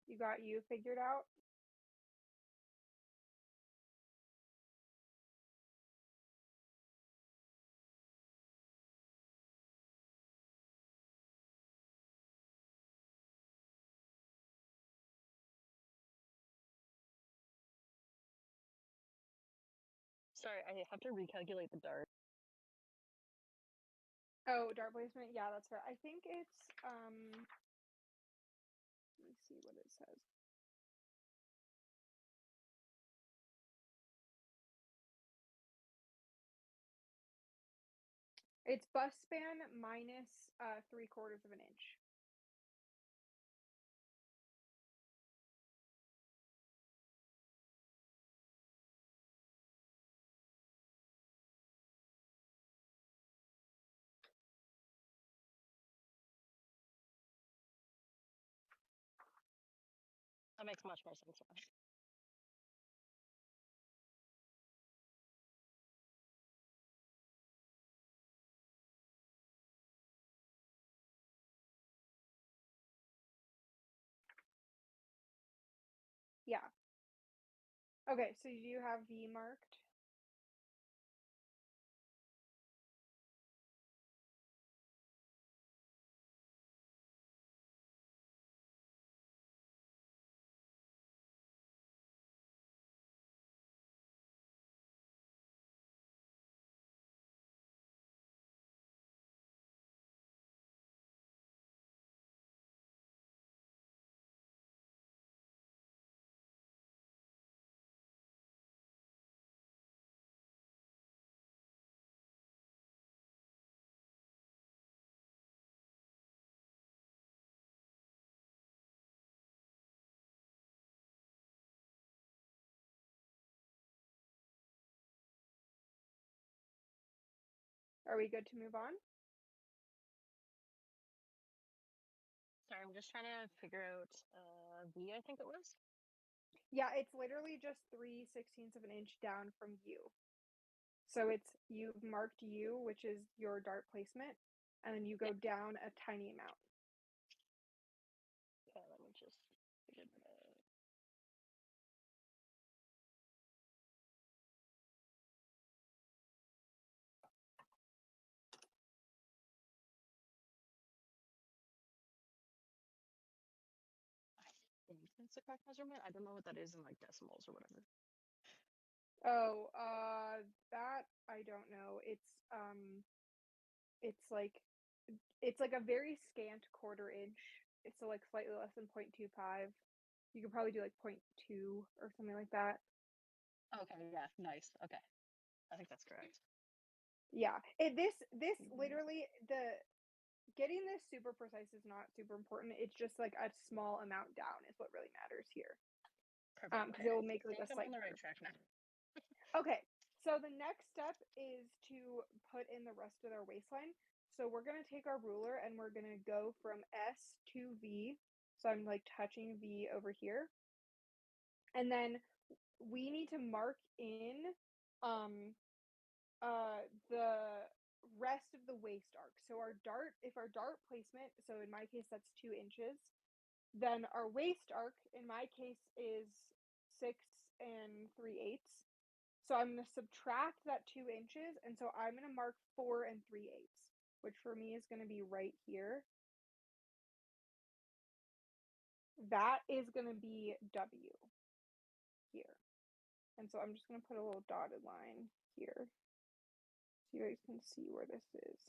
[SPEAKER 1] You got U figured out?
[SPEAKER 2] sorry, I have to recalculate the dart.
[SPEAKER 1] Oh, dart placement. Yeah, that's right. I think it's let me see what it says. It's bust span minus 3/4 of an inch.
[SPEAKER 2] That makes much more sense now.
[SPEAKER 1] Yeah. Okay, so you have V marked. Are we good to move on?
[SPEAKER 2] Sorry, I'm just trying to figure out V, I think it was.
[SPEAKER 1] Yeah, it's literally just 3/16 of an inch down from you. So it's, you've marked U, which is your dart placement, and then you go down a tiny amount.
[SPEAKER 2] Okay, let me just figure that out. I think that's the correct measurement. I don't know what that is in like decimals or whatever.
[SPEAKER 1] Oh, that I don't know. It's like a very scant quarter inch. It's so like slightly less than 0.25. You could probably do like 0.2 or something like that.
[SPEAKER 2] Okay, yeah, nice. Okay, I think that's correct.
[SPEAKER 1] Yeah. This literally, the getting this super precise is not super important. It's just like a small amount down is what really matters here.
[SPEAKER 2] Perfect.
[SPEAKER 1] Because
[SPEAKER 2] Okay,
[SPEAKER 1] it will make
[SPEAKER 2] I
[SPEAKER 1] like
[SPEAKER 2] think
[SPEAKER 1] a
[SPEAKER 2] I'm
[SPEAKER 1] slight
[SPEAKER 2] on the right
[SPEAKER 1] curve.
[SPEAKER 2] track now.
[SPEAKER 1] Okay, so the next step is to put in the rest of our waistline. So we're gonna take our ruler and we're gonna go from S to V. So I'm like touching V over here. And then we need to mark in um the rest of the waist arc. So our dart, if our dart placement, so in my case that's 2 inches, then our waist arc in my case is 6 3/8. So I'm going to subtract that 2 inches, and so I'm going to mark 4 3/8, which for me is going to be right here. That is going to be W here. And so I'm just going to put a little dotted line here so you guys can see where this is.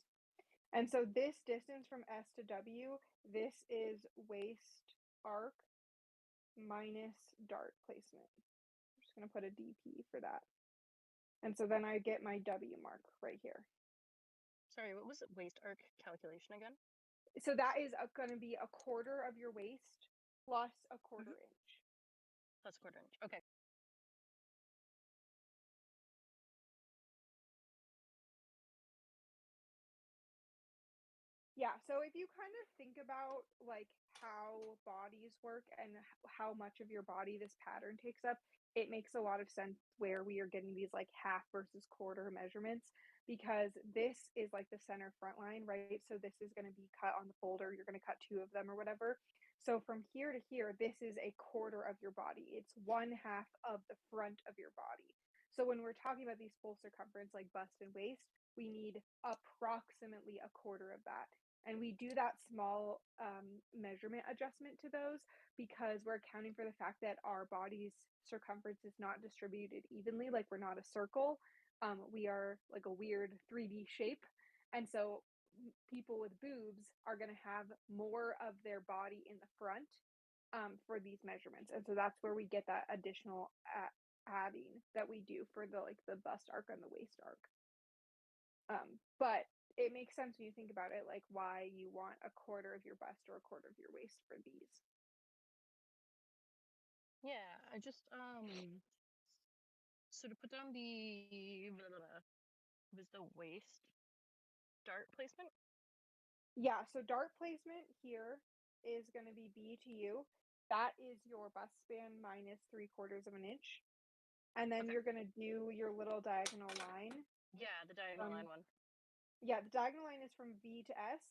[SPEAKER 1] And so this distance from S to W, this is waist arc minus dart placement. I'm just going to put a DP for that. And so then I get my W mark right here.
[SPEAKER 2] Sorry, what was it? Waist arc calculation again?
[SPEAKER 1] So that is going to be a quarter of your waist plus a quarter inch.
[SPEAKER 2] Plus quarter inch. Okay.
[SPEAKER 1] Yeah, so if you kind of think about like how bodies work and how much of your body this pattern takes up, it makes a lot of sense where we are getting these like half versus quarter measurements, because this is like the center front line, right? So this is going to be cut on the folder. You're going to cut two of them or whatever. So from here to here, this is a quarter of your body. It's 1/2 of the front of your body. So when we're talking about these full circumference like bust and waist, we need approximately a quarter of that. And we do that small measurement adjustment to those because we're accounting for the fact that our body's circumference is not distributed evenly. Like, we're not a circle. We are like a weird 3D shape. And so people with boobs are going to have more of their body in the front for these measurements. And so that's where we get that additional adding that we do for the like the bust arc and the waist arc. But it makes sense when you think about it, like why you want a quarter of your bust or a quarter of your waist for these.
[SPEAKER 2] Yeah, I just so to put down the was the waist dart placement?
[SPEAKER 1] Yeah, so dart placement here is going to be B to you. That is your bust span minus 3/4 of an inch. And then
[SPEAKER 2] Okay.
[SPEAKER 1] you're going to do your little diagonal line.
[SPEAKER 2] Yeah, the diagonal line one.
[SPEAKER 1] Yeah, the diagonal line is from V to S.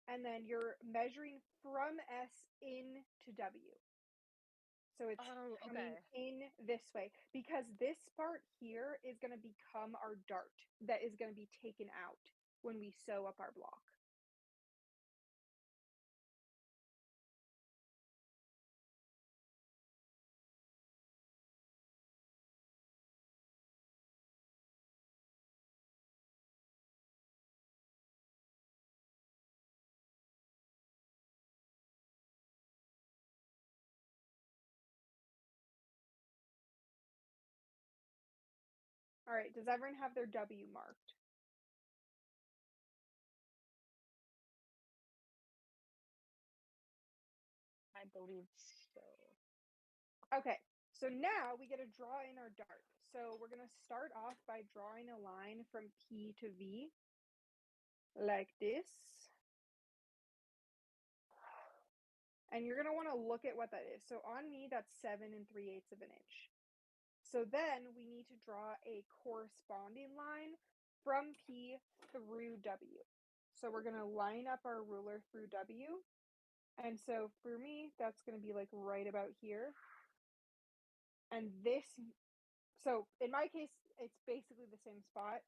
[SPEAKER 1] And then you're measuring from S in to W. So it's coming
[SPEAKER 2] Okay.
[SPEAKER 1] in this way, because this part here is going to become our dart that is going to be taken out when we sew up our block. All right, does everyone have their W marked?
[SPEAKER 2] I believe so.
[SPEAKER 1] Okay, so now we get to draw in our dart. So we're going to start off by drawing a line from P to V. like this. And you're going to want to look at what that is. So on me, that's 7 3/8 of an inch. So then we need to draw a corresponding line from P through W. So we're going to line up our ruler through W. And so for me, that's going to be like right about here. And this, so in my case, it's basically the same spot.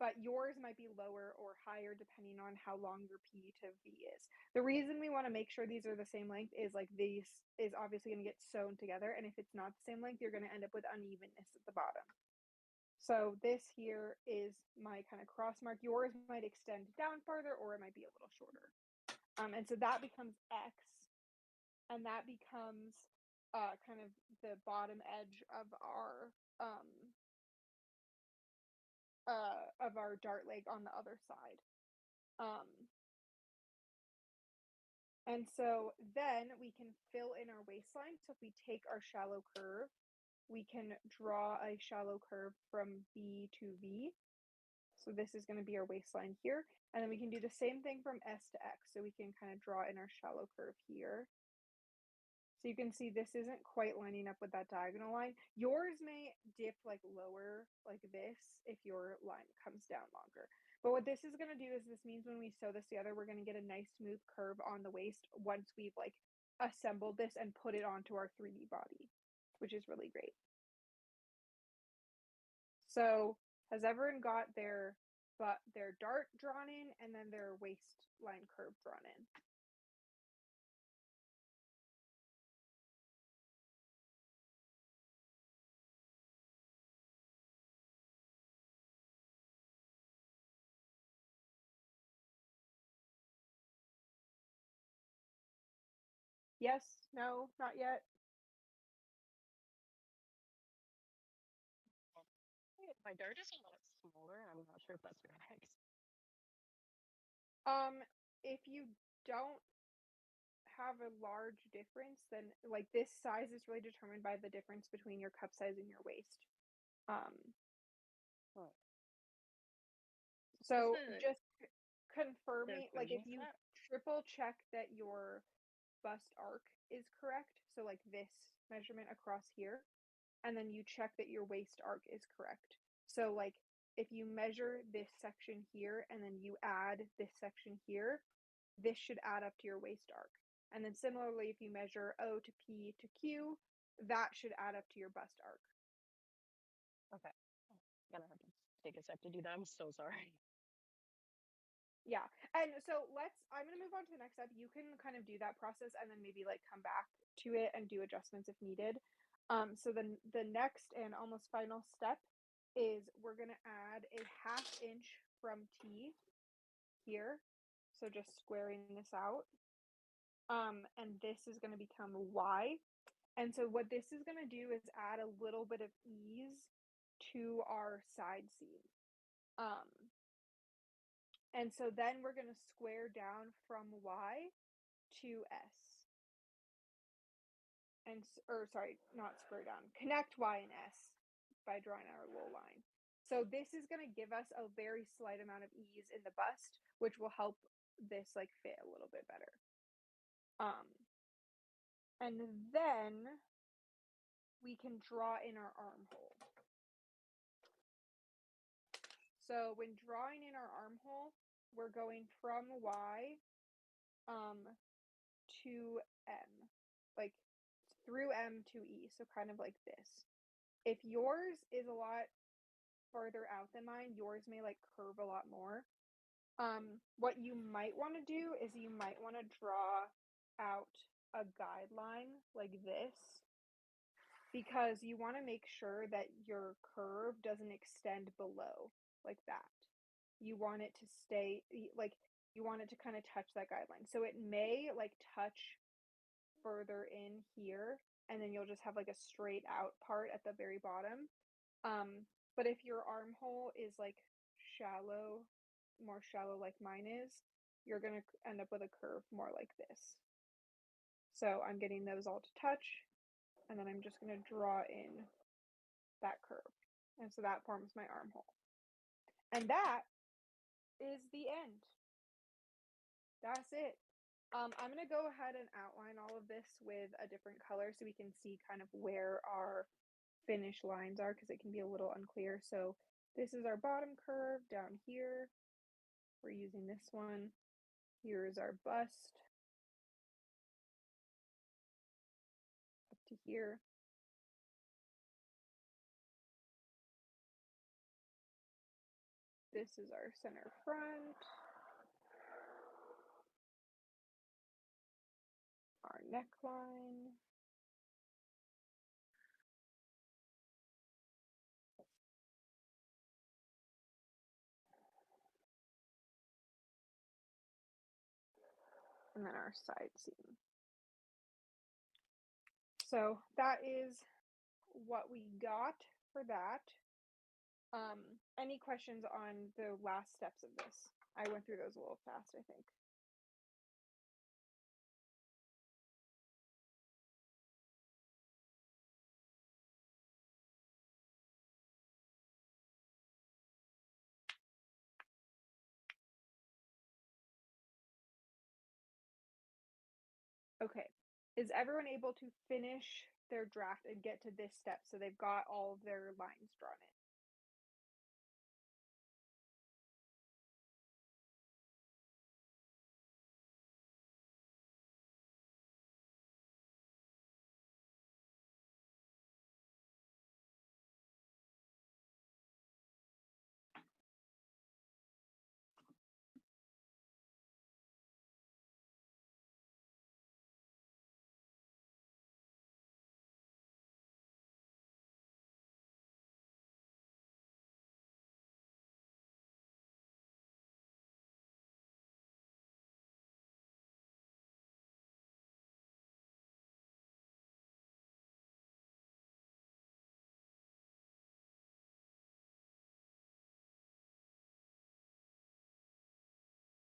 [SPEAKER 1] But yours might be lower or higher depending on how long your P to V is. The reason we want to make sure these are the same length is like this is obviously going to get sewn together. And if it's not the same length, you're going to end up with unevenness at the bottom. So this here is my kind of cross mark. Yours might extend down farther or it might be a little shorter. And so that becomes X, and that becomes kind of the bottom edge of our dart leg on the other side. And so then we can fill in our waistline. So if we take our shallow curve, we can draw a shallow curve from B to V. So this is going to be our waistline here. And then we can do the same thing from S to X. So we can kind of draw in our shallow curve here. So you can see this isn't quite lining up with that diagonal line. Yours may dip like lower like this if your line comes down longer. But what this is going to do is this means when we sew this together, we're going to get a nice smooth curve on the waist once we've like assembled this and put it onto our 3D body, which is really great. So has everyone got their dart drawn in and then their waistline curve drawn in? Yes? No? Not yet?
[SPEAKER 2] My dart is a lot smaller. I'm not sure if that's correct.
[SPEAKER 1] If you don't have a large difference, then like this size is really determined by the difference between your cup size and your waist.
[SPEAKER 2] Oh.
[SPEAKER 1] So
[SPEAKER 2] What's the
[SPEAKER 1] just confirming, like if
[SPEAKER 2] definition for
[SPEAKER 1] you
[SPEAKER 2] that?
[SPEAKER 1] triple check that your bust arc is correct, so like this measurement across here, and then you check that your waist arc is correct. So like if you measure this section here and then you add this section here, this should add up to your waist arc. And then similarly, if you measure O to P to Q, that should add up to your bust arc.
[SPEAKER 2] Okay. Gonna have to take a sec to do that. I'm so sorry.
[SPEAKER 1] Yeah. And so I'm going to move on to the next step. You can kind of do that process and then maybe like come back to it and do adjustments if needed. So then the next and almost final step is we're going to add a 1/2 inch from T here. So just squaring this out. And this is going to become Y. And so what this is going to do is add a little bit of ease to our side seam. And so then we're going to square down from Y to S. And, or sorry, not square down, connect Y and S by drawing our little line. So this is going to give us a very slight amount of ease in the bust, which will help this like fit a little bit better. And then we can draw in our armhole. So when drawing in our armhole, we're going from Y to M, like through M to E, so kind of like this. If yours is a lot further out than mine, yours may like curve a lot more. What you might want to do is you might want to draw out a guideline like this, because you want to make sure that your curve doesn't extend below like that. You want it to stay like, you want it to kind of touch that guideline. So it may like touch further in here and then you'll just have like a straight out part at the very bottom. But if your armhole is like shallow, more shallow like mine is, you're going to end up with a curve more like this. So I'm getting those all to touch, and then I'm just going to draw in that curve. And so that forms my armhole. And that is the end. That's it. I'm going to go ahead and outline all of this with a different color so we can see kind of where our finish lines are, because it can be a little unclear. So this is our bottom curve down here. We're using this one. Here is our bust up to here. This is our center front, our neckline, and then our side seam. So that is what we got for that. Any questions on the last steps of this? I went through those a little fast, I think. Okay. Is everyone able to finish their draft and get to this step so they've got all of their lines drawn in?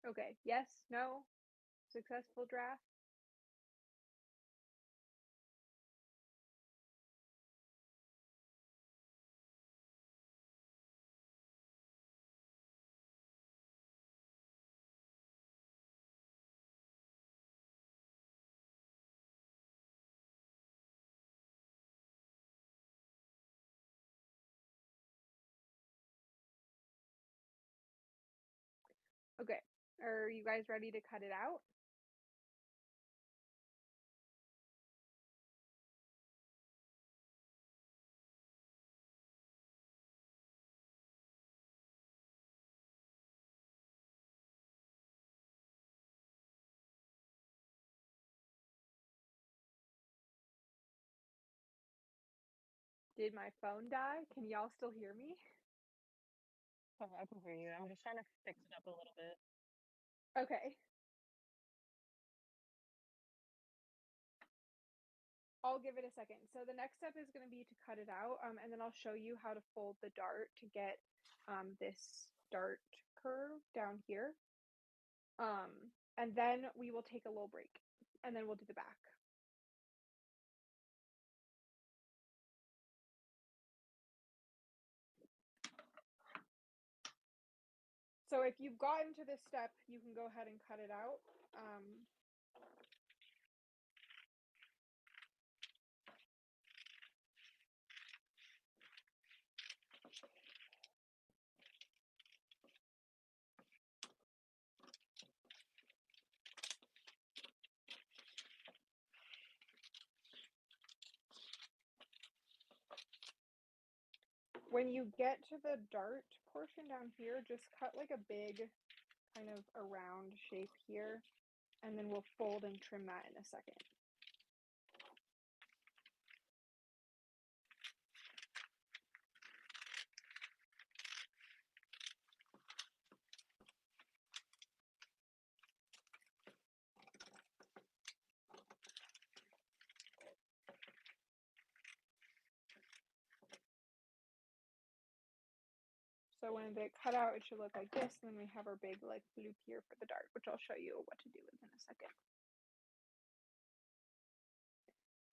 [SPEAKER 1] Okay. Yes? No? Successful draft? Okay. Are you guys ready to cut it out? Did my phone die? Can y'all still hear me?
[SPEAKER 2] Oh, I can hear you. I'm just trying to fix it up a little bit.
[SPEAKER 1] Okay. I'll give it a second. So the next step is going to be to cut it out, and then I'll show you how to fold the dart to get this dart curve down here. And then we will take a little break, and then we'll do the back. So if you've gotten to this step, you can go ahead and cut it out. When you get to the dart portion down here, just cut like a big kind of a round shape here, and then we'll fold and trim that in a second. So when they cut out, it should look like this. And then we have our big like loop here for the dart, which I'll show you what to do with in a second.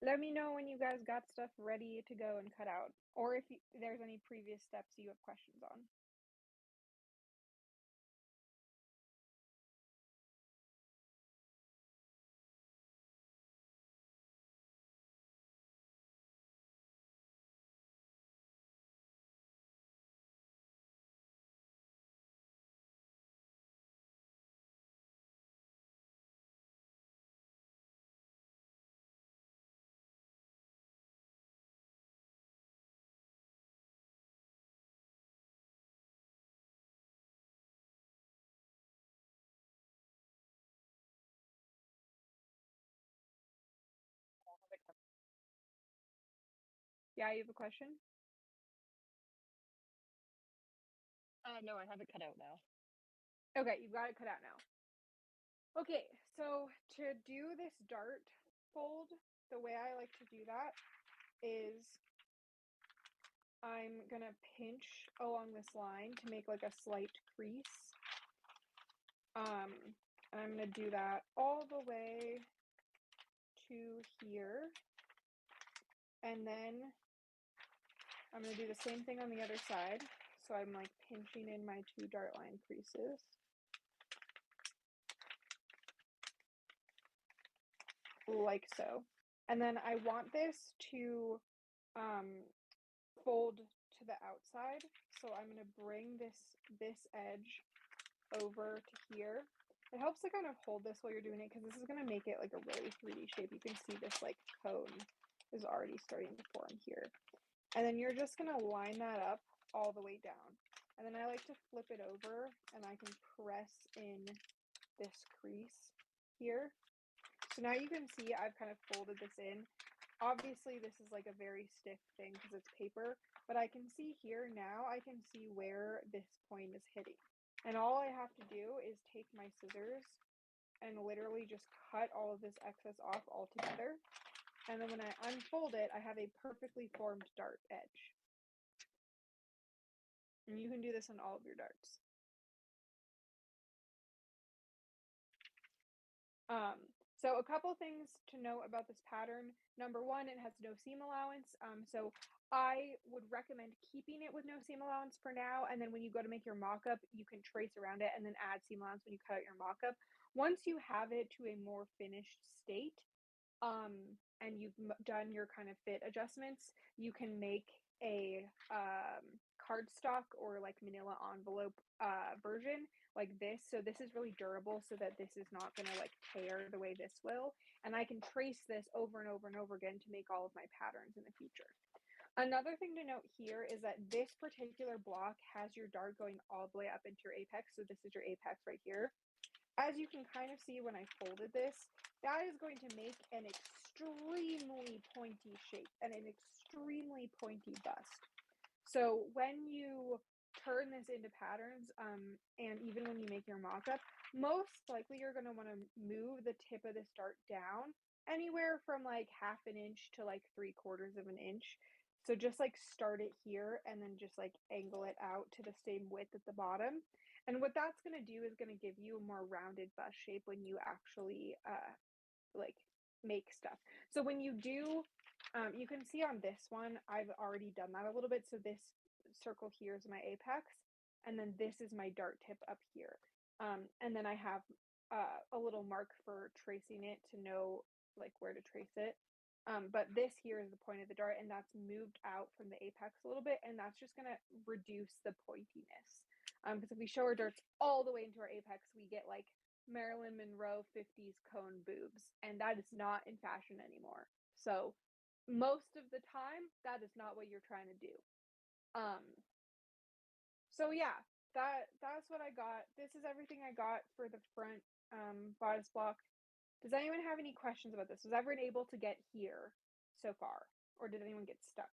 [SPEAKER 1] Let me know when you guys got stuff ready to go and cut out, or if there's any previous steps you have questions on. Yeah, you have a question?
[SPEAKER 2] No, I have it cut out now.
[SPEAKER 1] Okay, you've got it cut out now. Okay, so to do this dart fold, the way I like to do that is I'm gonna pinch along this line to make like a slight crease. And I'm gonna do that all the way to here. And then I'm gonna do the same thing on the other side. So I'm like pinching in my 2 dart line creases. Like so. And then I want this to fold to the outside. So I'm going to bring this edge over to here. It helps to kind of hold this while you're doing it because this is going to make it like a really 3D shape. You can see this like cone is already starting to form here. And then you're just going to line that up all the way down. And then I like to flip it over and I can press in this crease here. So now you can see I've kind of folded this in. Obviously this is like a very stiff thing because it's paper, but I can see here now, I can see where this point is hitting. And all I have to do is take my scissors and literally just cut all of this excess off altogether. And then when I unfold it, I have a perfectly formed dart edge. And you can do this on all of your darts. So a couple things to note about this pattern. Number one, it has no seam allowance. So I would recommend keeping it with no seam allowance for now. And then when you go to make your mock-up, you can trace around it and then add seam allowance when you cut out your mock-up. Once you have it to a more finished state, and you've done your kind of fit adjustments, you can make a cardstock or like Manila envelope version like this. So this is really durable so that this is not going to like tear the way this will. And I can trace this over and over and over again to make all of my patterns in the future. Another thing to note here is that this particular block has your dart going all the way up into your apex. So this is your apex right here. As you can kind of see when I folded this, that is going to make an extremely pointy shape and an extremely pointy bust. So when you turn this into patterns, and even when you make your mock-up, most likely you're going to want to move the tip of this dart down anywhere from like 1/2 inch to like 3/4 of an inch. So just like start it here and then just like angle it out to the same width at the bottom. And what that's going to do is going to give you a more rounded bust shape when you actually like make stuff. So when you do, you can see on this one, I've already done that a little bit. So this circle here is my apex, and then this is my dart tip up here. And then I have a little mark for tracing it to know like where to trace it. But this here is the point of the dart, and that's moved out from the apex a little bit, and that's just going to reduce the pointiness. Because if we show our darts all the way into our apex, we get like Marilyn Monroe 50s cone boobs, and that is not in fashion anymore. So most of the time, that is not what you're trying to do. So yeah, that's what I got. This is everything I got for the front bodice block. Does anyone have any questions about this? Was everyone able to get here so far, or did anyone get stuck?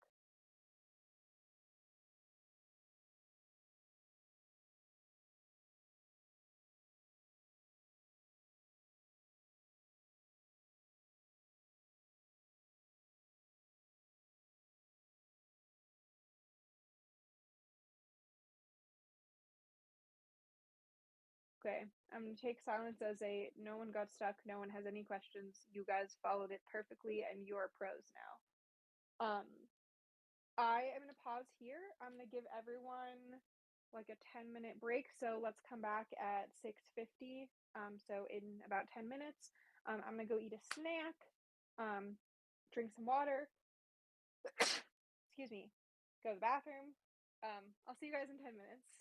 [SPEAKER 1] Okay, I'm gonna take silence as a no one got stuck, no one has any questions. You guys followed it perfectly, and you are pros now. I am gonna pause here. I'm gonna give everyone like a 10-minute break. So let's come back at 6:50. So in about 10 minutes, I'm gonna go eat a snack, drink some water. Excuse me. Go to the bathroom. I'll see you guys in 10 minutes.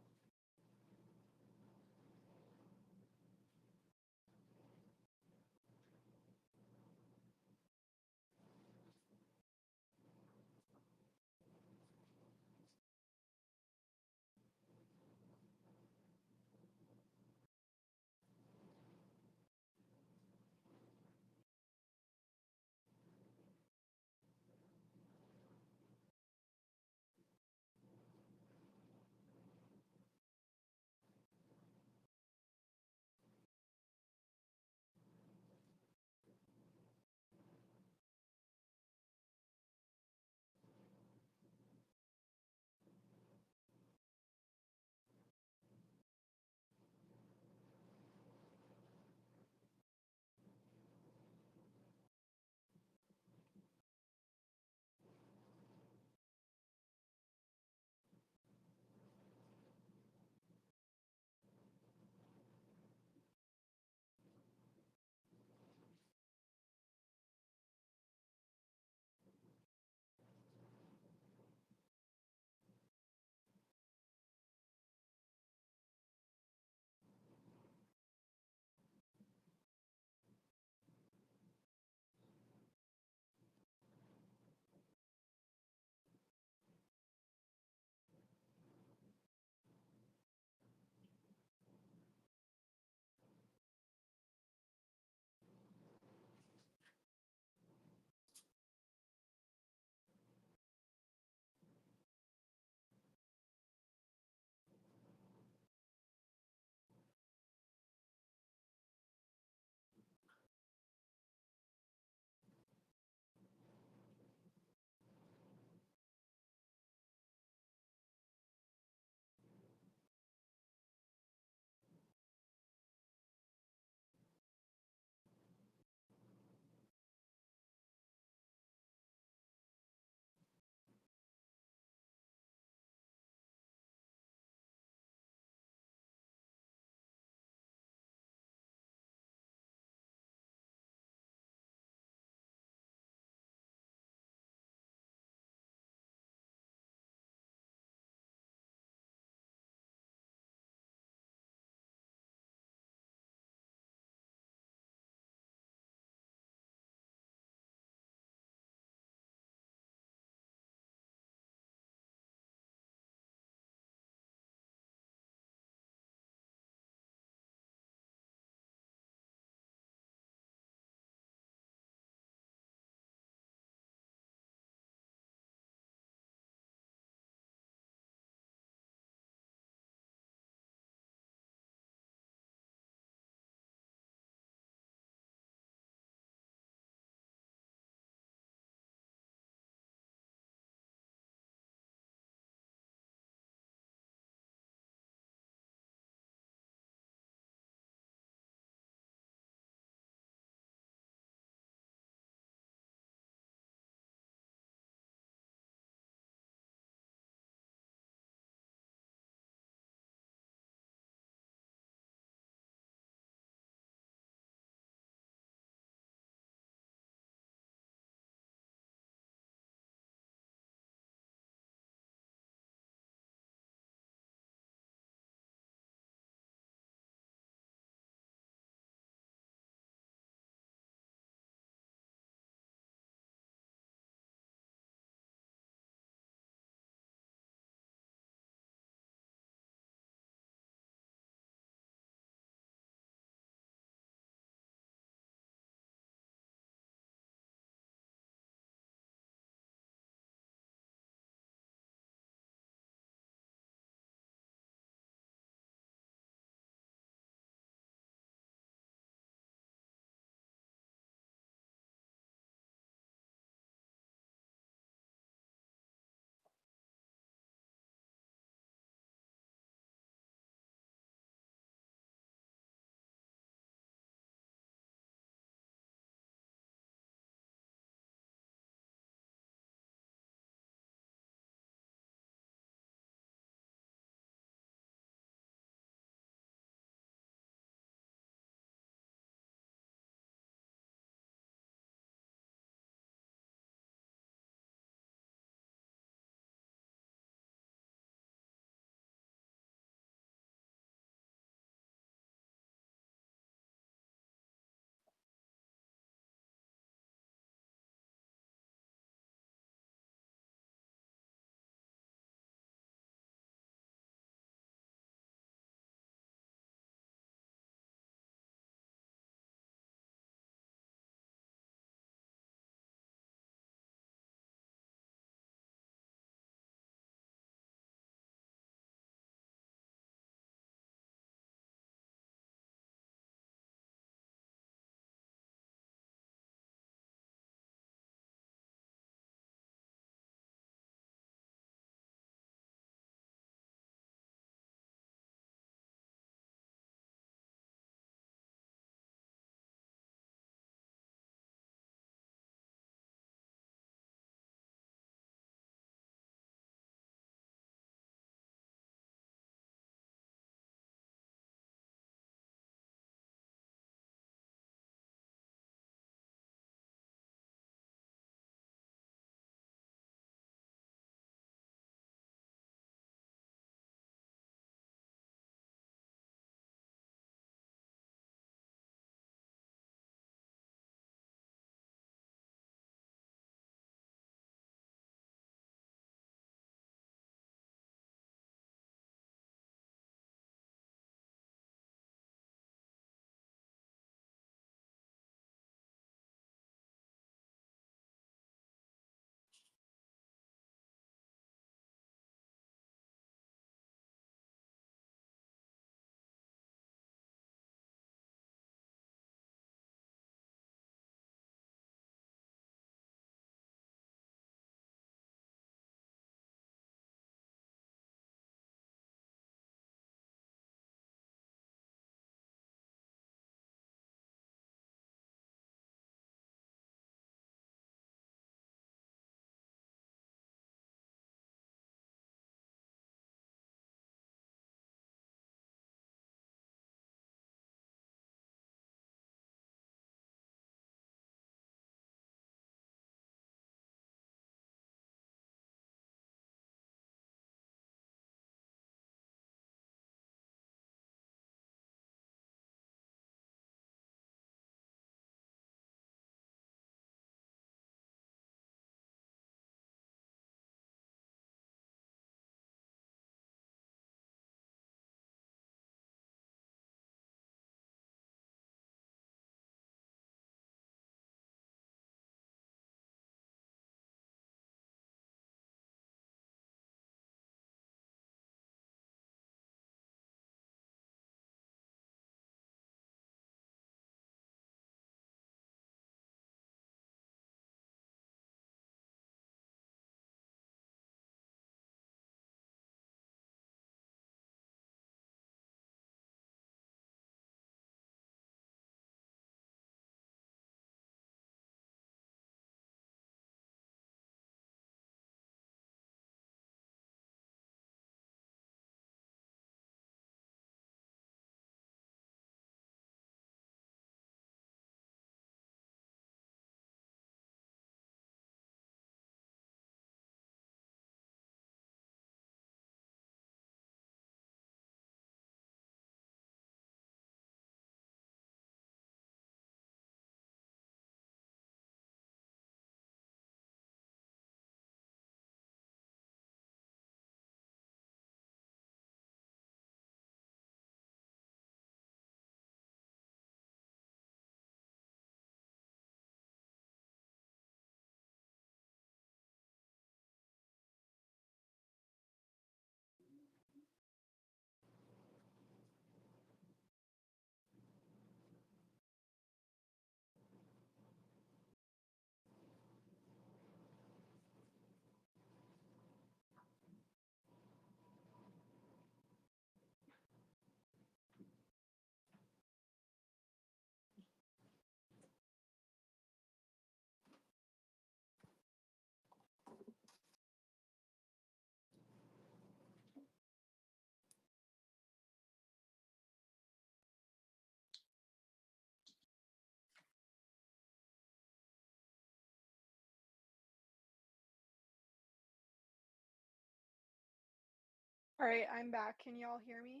[SPEAKER 1] All right, I'm back. Can y'all hear me?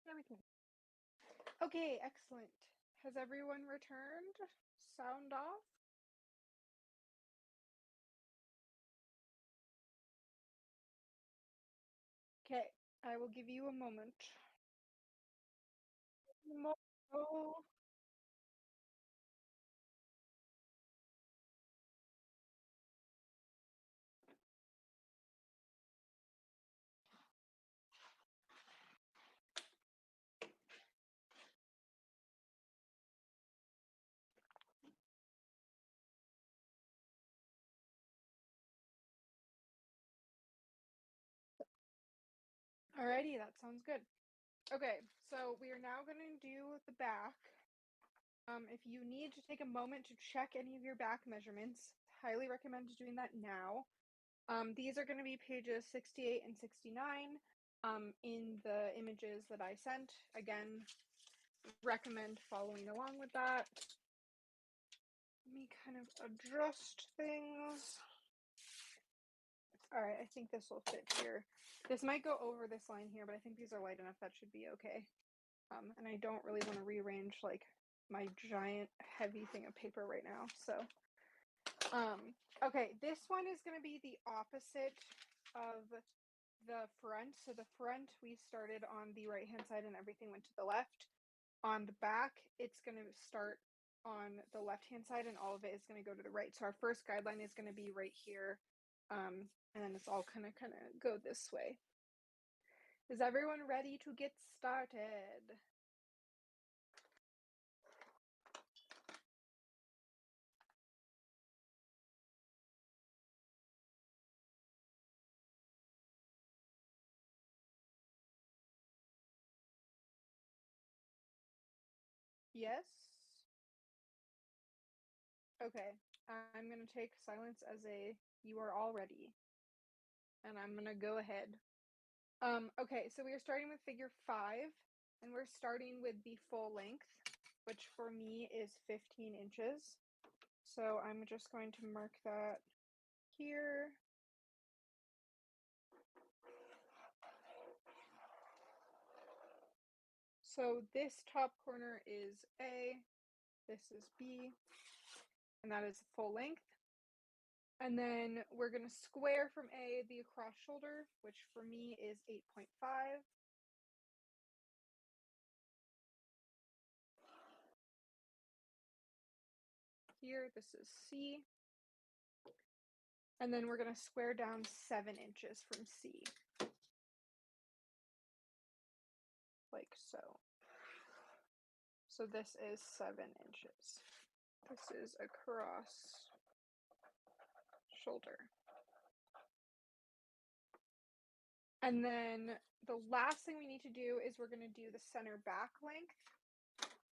[SPEAKER 2] Yeah, we can.
[SPEAKER 1] Okay, excellent. Has everyone returned? Sound off? Okay, I will give you a moment. Oh. Alrighty, that sounds good. Okay, so we are now going to do the back. If you need to take a moment to check any of your back measurements, highly recommend doing that now. These are going to be pages 68 and 69 in the images that I sent. Again, recommend following along with that. Let me kind of adjust things. All right, I think this will fit here. This might go over this line here, but I think these are light enough. That should be okay. And I don't really want to rearrange like my giant heavy thing of paper right now. So, okay, this one is going to be the opposite of the front. So the front, we started on the right-hand side and everything went to the left. On the back, it's going to start on the left-hand side and all of it is going to go to the right. So our first guideline is going to be right here. And then it's all kind of go this way. Is everyone ready to get started? Yes? Okay, I'm going to take silence as a you are all ready. And I'm going to go ahead. Okay, so we are starting with figure 5, and we're starting with the full length, which for me is 15 inches. So I'm just going to mark that here. So this top corner is A, this is B, and that is full length. And then we're going to square from A the across shoulder, which for me is 8.5. Here, this is C. And then we're going to square down 7 inches from C. Like so. So this is 7 inches. This is across shoulder. And then the last thing we need to do is we're going to do the center back length.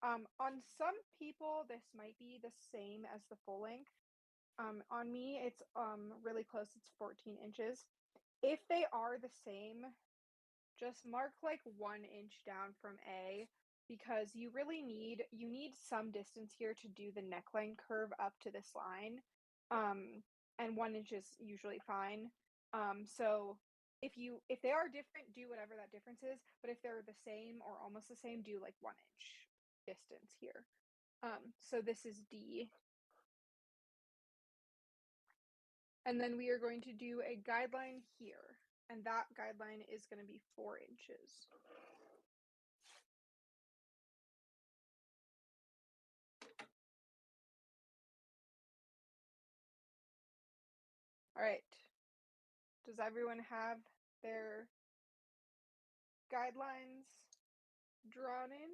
[SPEAKER 1] On some people, this might be the same as the full length. On me, it's really close. It's 14 inches. If they are the same, just mark like 1 inch down from A, because you really need some distance here to do the neckline curve up to this line. And 1 inch is usually fine. So if they are different, do whatever that difference is. But if they're the same or almost the same, do like 1 inch distance here. So this is D. And then we are going to do a guideline here. And that guideline is going to be 4 inches. All right. Does everyone have their guidelines drawn in?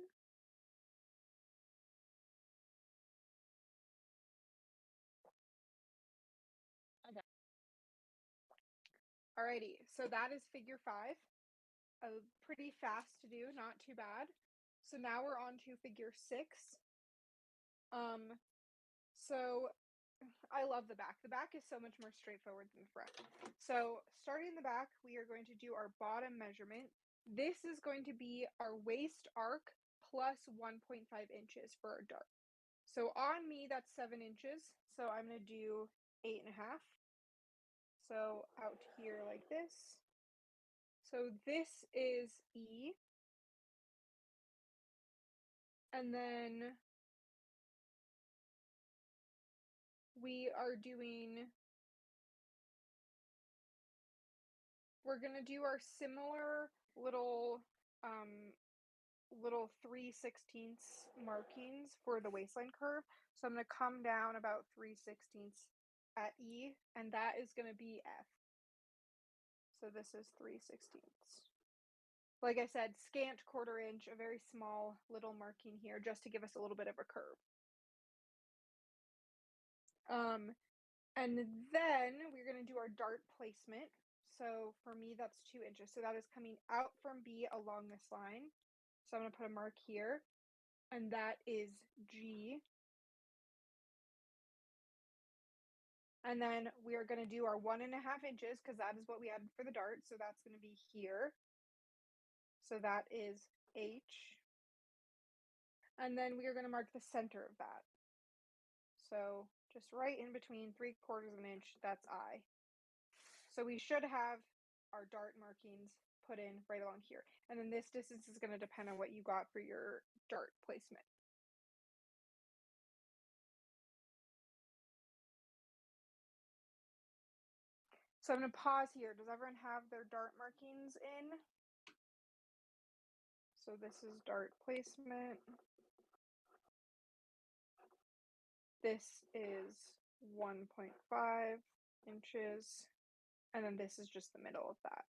[SPEAKER 2] Okay.
[SPEAKER 1] Alrighty, so that is figure 5. Pretty fast to do, not too bad. So now we're on to figure 6. So I love the back. The back is so much more straightforward than the front. So starting in the back, we are going to do our bottom measurement. This is going to be our waist arc plus 1.5 inches for our dart. So on me, that's 7 inches. So I'm going to do 8.5. So out here like this. So this is E. And then we are doing, we're going to do our similar little 3/16 markings for the waistline curve. So I'm going to come down about 3/16 at E, and that is going to be F. So this is 3/16. Like I said, scant 1/4 inch, a very small little marking here just to give us a little bit of a curve. And then we're going to do our dart placement. So for me, that's 2 inches. So that is coming out from B along this line. So I'm going to put a mark here, and that is G. And then we are going to do our 1.5 inches because that is what we added for the dart. So that's going to be here. So that is H. And then we are going to mark the center of that. So just right in between 3/4 of an inch, that's I. So we should have our dart markings put in right along here. And then this distance is going to depend on what you got for your dart placement. So I'm going to pause here. Does everyone have their dart markings in? So this is dart placement. This is 1.5 inches. And then this is just the middle of that.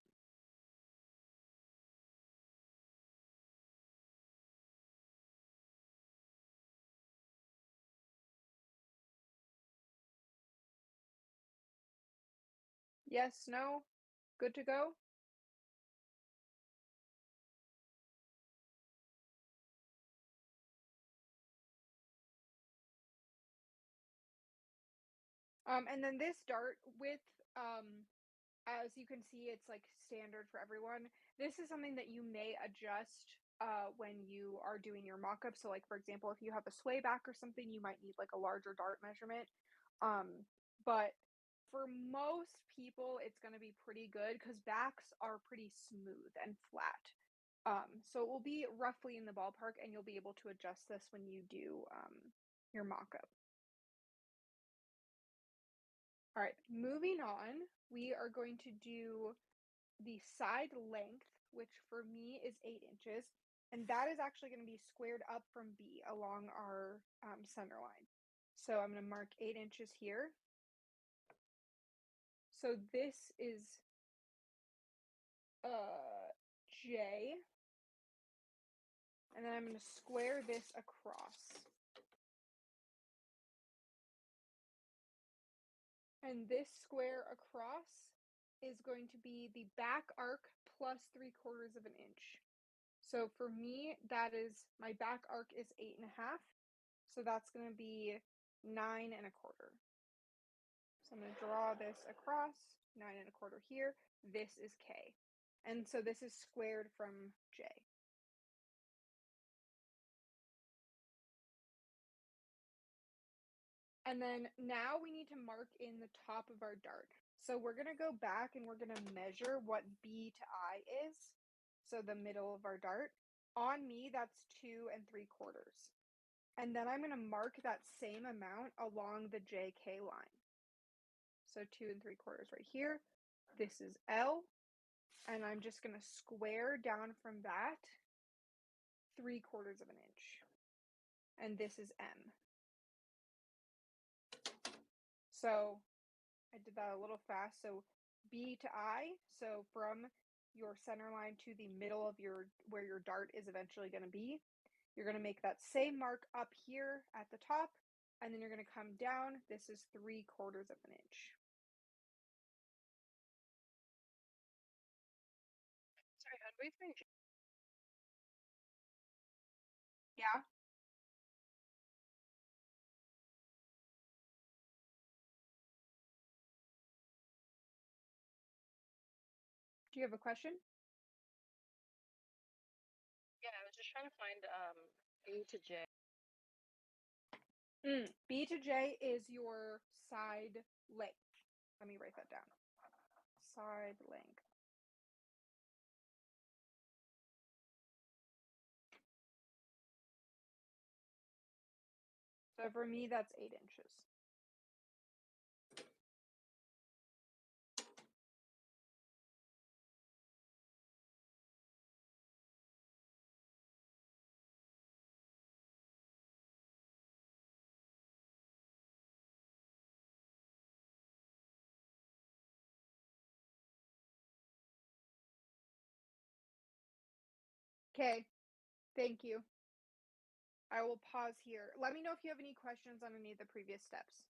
[SPEAKER 1] Yes, no, good to go? And then this dart width, as you can see, it's like standard for everyone. This is something that you may adjust when you are doing your mock-up. So like, for example, if you have a sway back or something, you might need like a larger dart measurement. But for most people, it's going to be pretty good because backs are pretty smooth and flat. So it will be roughly in the ballpark, and you'll be able to adjust this when you do your mock-up. All right, moving on, we are going to do the side length, which for me is 8 inches, and that is actually going to be squared up from B along our center line. So I'm going to mark 8 inches here. So this is J, and then I'm going to square this across. And this square across is going to be the back arc plus 3/4 of an inch. So for me, that is, my back arc is 8.5. So that's going to be 9.25. So I'm going to draw this across, 9.25 here. This is K. And so this is squared from J. And then now we need to mark in the top of our dart. So we're going to go back and we're going to measure what B to I is. So the middle of our dart. On me, that's 2.75. And then I'm going to mark that same amount along the JK line. So 2.75 right here. This is L. And I'm just going to square down from that 3/4 of an inch. And this is M. So I did that a little fast. So B to I, so from your center line to the middle of where your dart is eventually going to be, you're going to make that same mark up here at the top, and then you're going to come down. This is 3/4 of an inch.
[SPEAKER 2] Sorry, how do we find?
[SPEAKER 1] Yeah. Do you have a question?
[SPEAKER 2] Yeah, I was just trying to find A to J.
[SPEAKER 1] B to J is your side length. Let me write that down. side length. So for me, that's 8 inches. Okay, thank you. I will pause here. Let me know if you have any questions on any of the previous steps.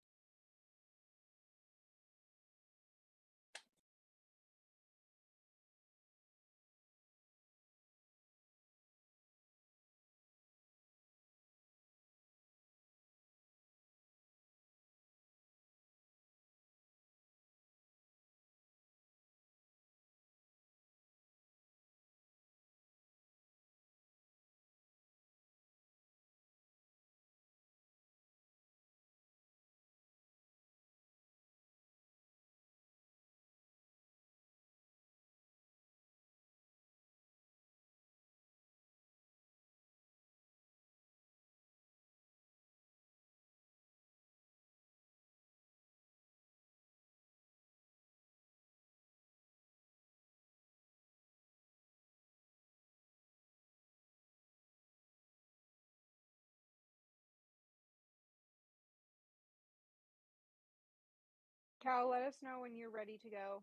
[SPEAKER 1] Cal, let us know when you're ready to go,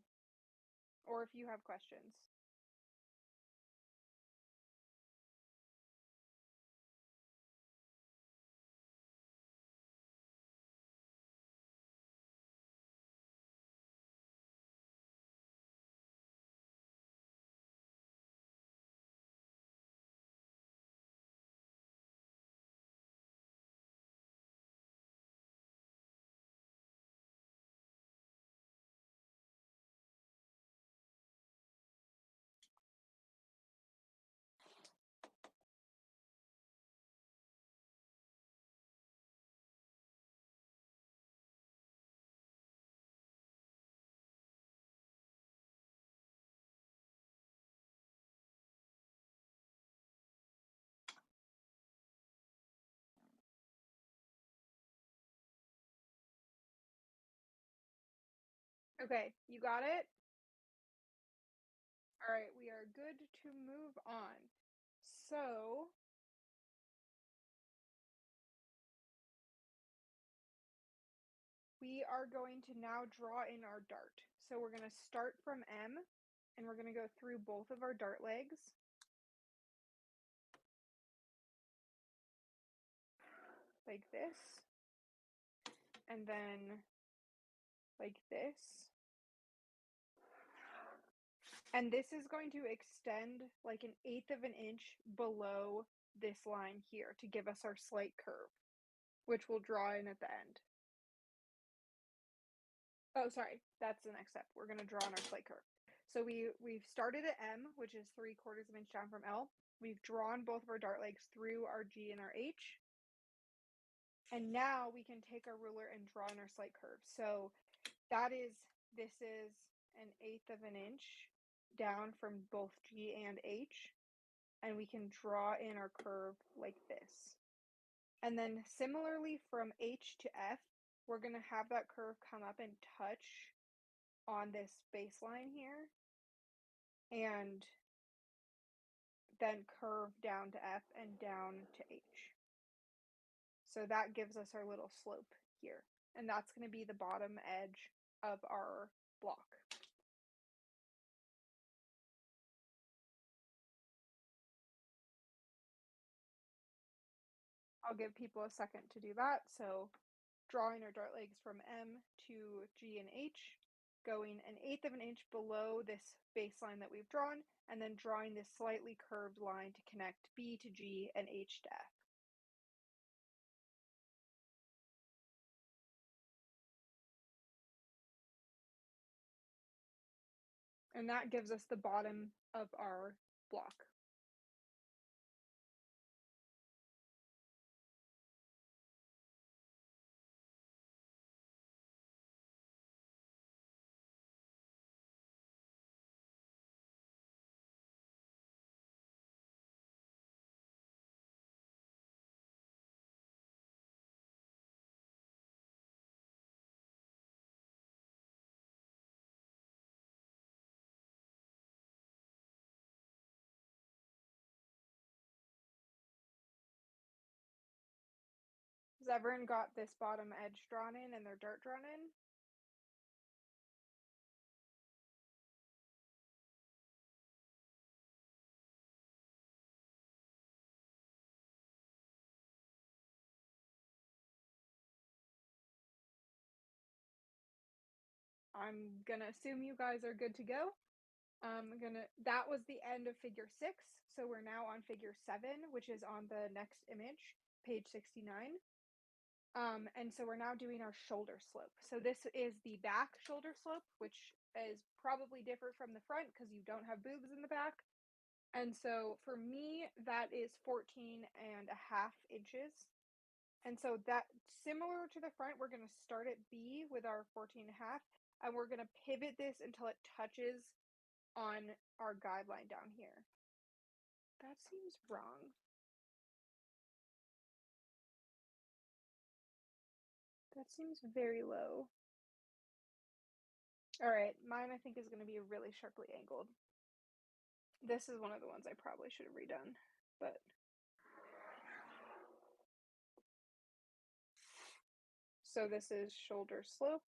[SPEAKER 1] or if you have questions. Okay, you got it? All right, we are good to move on. So, we are going to now draw in our dart. So we're going to start from M, and we're going to go through both of our dart legs. Like this. And then like this. And this is going to extend like 1/8 of an inch below this line here to give us our slight curve, which we'll draw in at the end. Oh, sorry, that's the next step. We're going to draw on our slight curve. So we've started at M, which is 3/4 of an inch down from L. We've drawn both of our dart legs through our G and our H. And now we can take our ruler and draw in our slight curve. So this is 1/8 of an inch down from both G and H, and we can draw in our curve like this. And then similarly from H to F, we're going to have that curve come up and touch on this baseline here, and then curve down to F and down to H. So that gives us our little slope here, and that's going to be the bottom edge of our block. I'll give people a second to do that. So drawing our dart legs from M to G and H, going 1/8 of an inch below this baseline that we've drawn, and then drawing this slightly curved line to connect B to G and H to F. And that gives us the bottom of our block. Has everyone got this bottom edge drawn in and their dart drawn in? I'm gonna assume you guys are good to go. That was the end of figure 6, so we're now on figure 7, which is on the next image, page 69. And so we're now doing our shoulder slope. So this is the back shoulder slope, which is probably different from the front because you don't have boobs in the back. And so for me, that is 14.5 inches. And so that, similar to the front, we're going to start at B with our 14.5, and we're going to pivot this until it touches on our guideline down here. That seems wrong. That seems very low. All right, mine I think is going to be really sharply angled. This is one of the ones I probably should have redone, but so this is shoulder slope.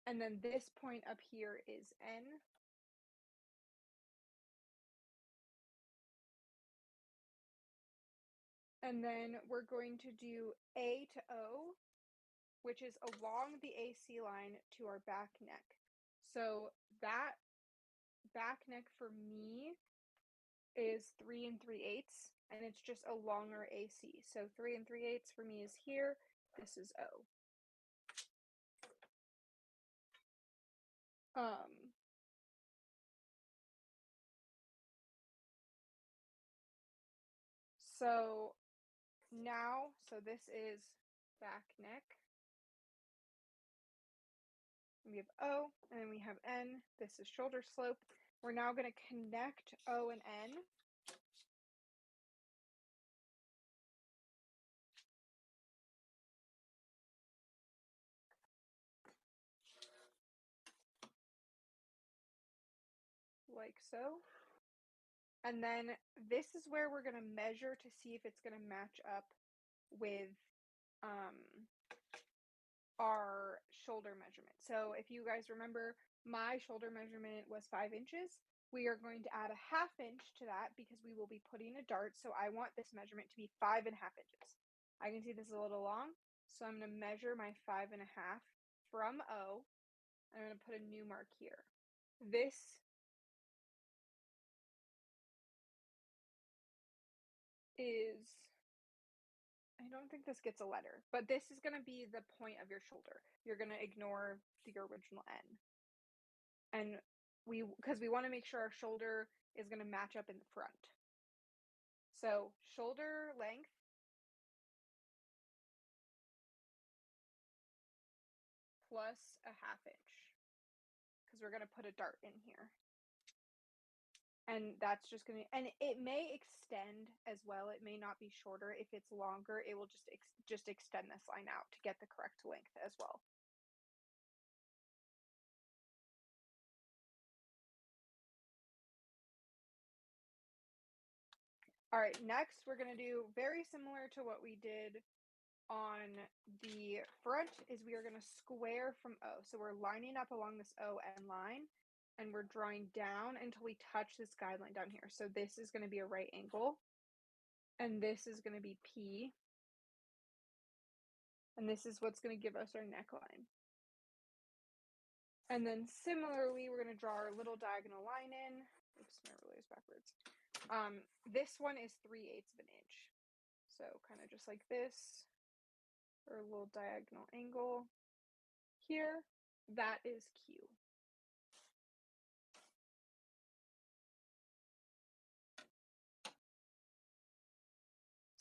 [SPEAKER 1] And then this point up here is N. And then we're going to do A to O, which is along the AC line to our back neck. So that back neck for me is 3 3/8, and it's just a longer AC. So 3 3/8 for me is here. This is O. So now, so this is back neck. We have O, and then we have N. This is shoulder slope. We're now going to connect O and N. Like so. And then this is where we're going to measure to see if it's going to match up with our shoulder measurement. So if you guys remember, my shoulder measurement was 5 inches. We are going to add a 1/2 inch to that because we will be putting a dart. So I want this measurement to be 5.5 inches. I can see this is a little long. So I'm going to measure my 5.5 from O. I'm going to put a new mark here. This is, I don't think this gets a letter, but this is going to be the point of your shoulder. You're going to ignore the original N. And because we want to make sure our shoulder is going to match up in the front. So shoulder length plus a 1/2 inch, because we're going to put a dart in here. And that's just going to, and it may extend as well. It may not be shorter. If it's longer, it will just extend this line out to get the correct length as well. All right, next we're going to do very similar to what we did on the front, is we are going to square from O. So we're lining up along this O N line, and we're drawing down until we touch this guideline down here. So this is going to be a right angle, and this is going to be P, and this is what's going to give us our neckline. And then similarly, we're going to draw our little diagonal line in. Oops, my ruler is backwards. This one is 3/8 of an inch. So kind of just like this, or a little diagonal angle here. That is Q.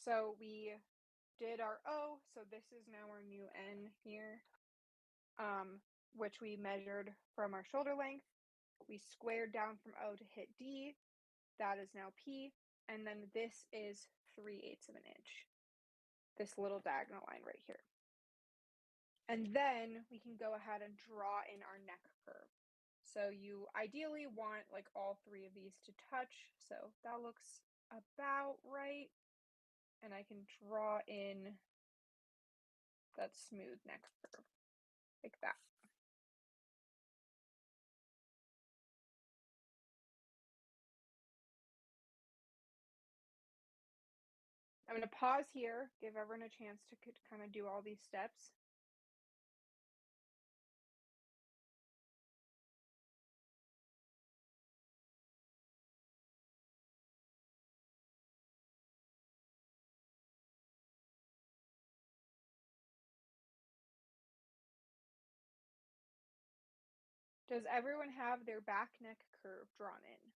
[SPEAKER 1] So we did our O, so this is now our new N here, which we measured from our shoulder length. We squared down from O to hit D. That is now P. And then this is 3/8 of an inch. This little diagonal line right here. And then we can go ahead and draw in our neck curve. So you ideally want like all three of these to touch. So that looks about right. And I can draw in that smooth neck curve like that. I'm going to pause here, give everyone a chance to kind of do all these steps. Does everyone have their back neck curve drawn in?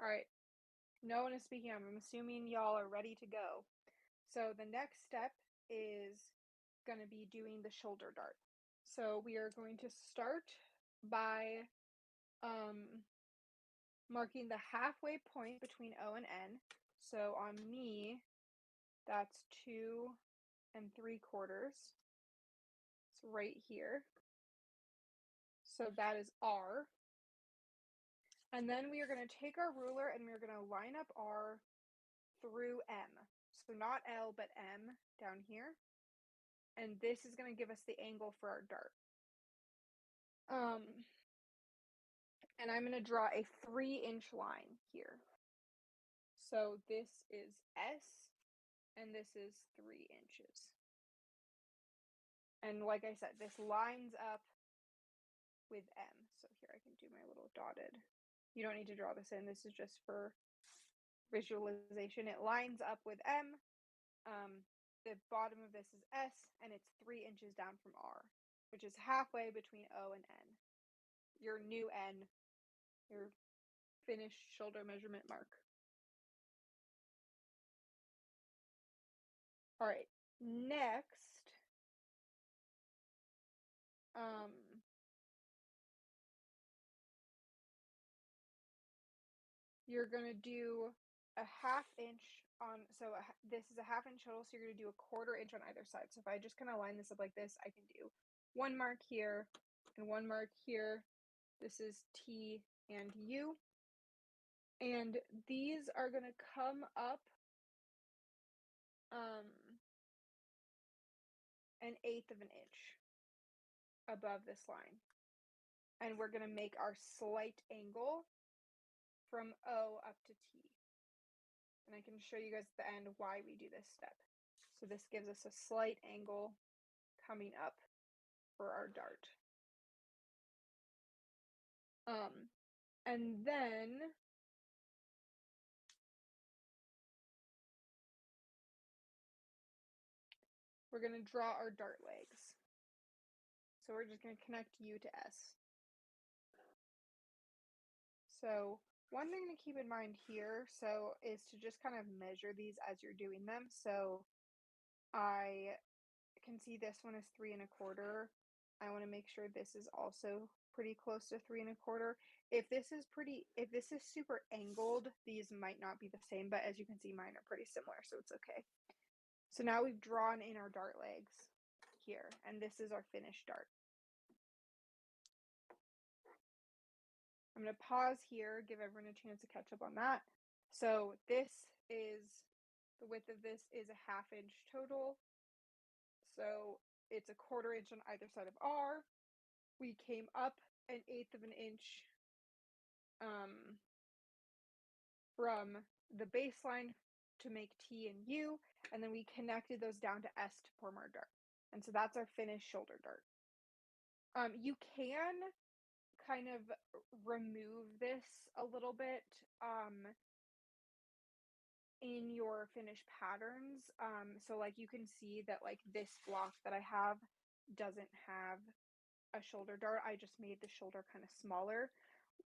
[SPEAKER 1] All right, no one is speaking up. I'm assuming y'all are ready to go. So the next step is going to be doing the shoulder dart. So we are going to start by marking the halfway point between O and N. So on me, that's 2 3/4. It's right here. So that is R. And then we are going to take our ruler and we're going to line up R through M. So not L, but M down here. And this is going to give us the angle for our dart. And I'm going to draw a 3-inch line here. So this is S, and this is 3 inches. And like I said, this lines up with M. So here I can do my little dotted. You don't need to draw this in. This is just for visualization. It lines up with M. The bottom of this is S, and it's 3 inches down from R, which is halfway between O and N. Your new N, your finished shoulder measurement mark. All right, next, you're gonna do a 1/2 inch on, so this is a 1/2 inch total, so you're gonna do a 1/4 inch on either side. So if I just kind of line this up like this, I can do one mark here and one mark here. This is T and U. And these are gonna come up 1/8 of an inch above this line. And we're gonna make our slight angle from O up to T. And I can show you guys at the end why we do this step. So this gives us a slight angle coming up for our dart. And then we're going to draw our dart legs. So we're just going to connect U to S. So one thing to keep in mind here is to just kind of measure these as you're doing them. So I can see this one is 3 1/4. I want to make sure this is also pretty close to 3 1/4. If this is super angled, these might not be the same, but as you can see, mine are pretty similar, so it's okay. So now we've drawn in our dart legs here, and this is our finished dart. I'm going to pause here, give everyone a chance to catch up on that. So the width of this is a 1/2 inch total. So it's a 1/4 inch on either side of R. We came up 1/8 of an inch from the baseline to make T and U, and then we connected those down to S to form our dart. And so that's our finished shoulder dart. You can kind of remove this a little bit in your finished patterns. So like you can see that like this block that I have doesn't have a shoulder dart. I just made the shoulder kind of smaller.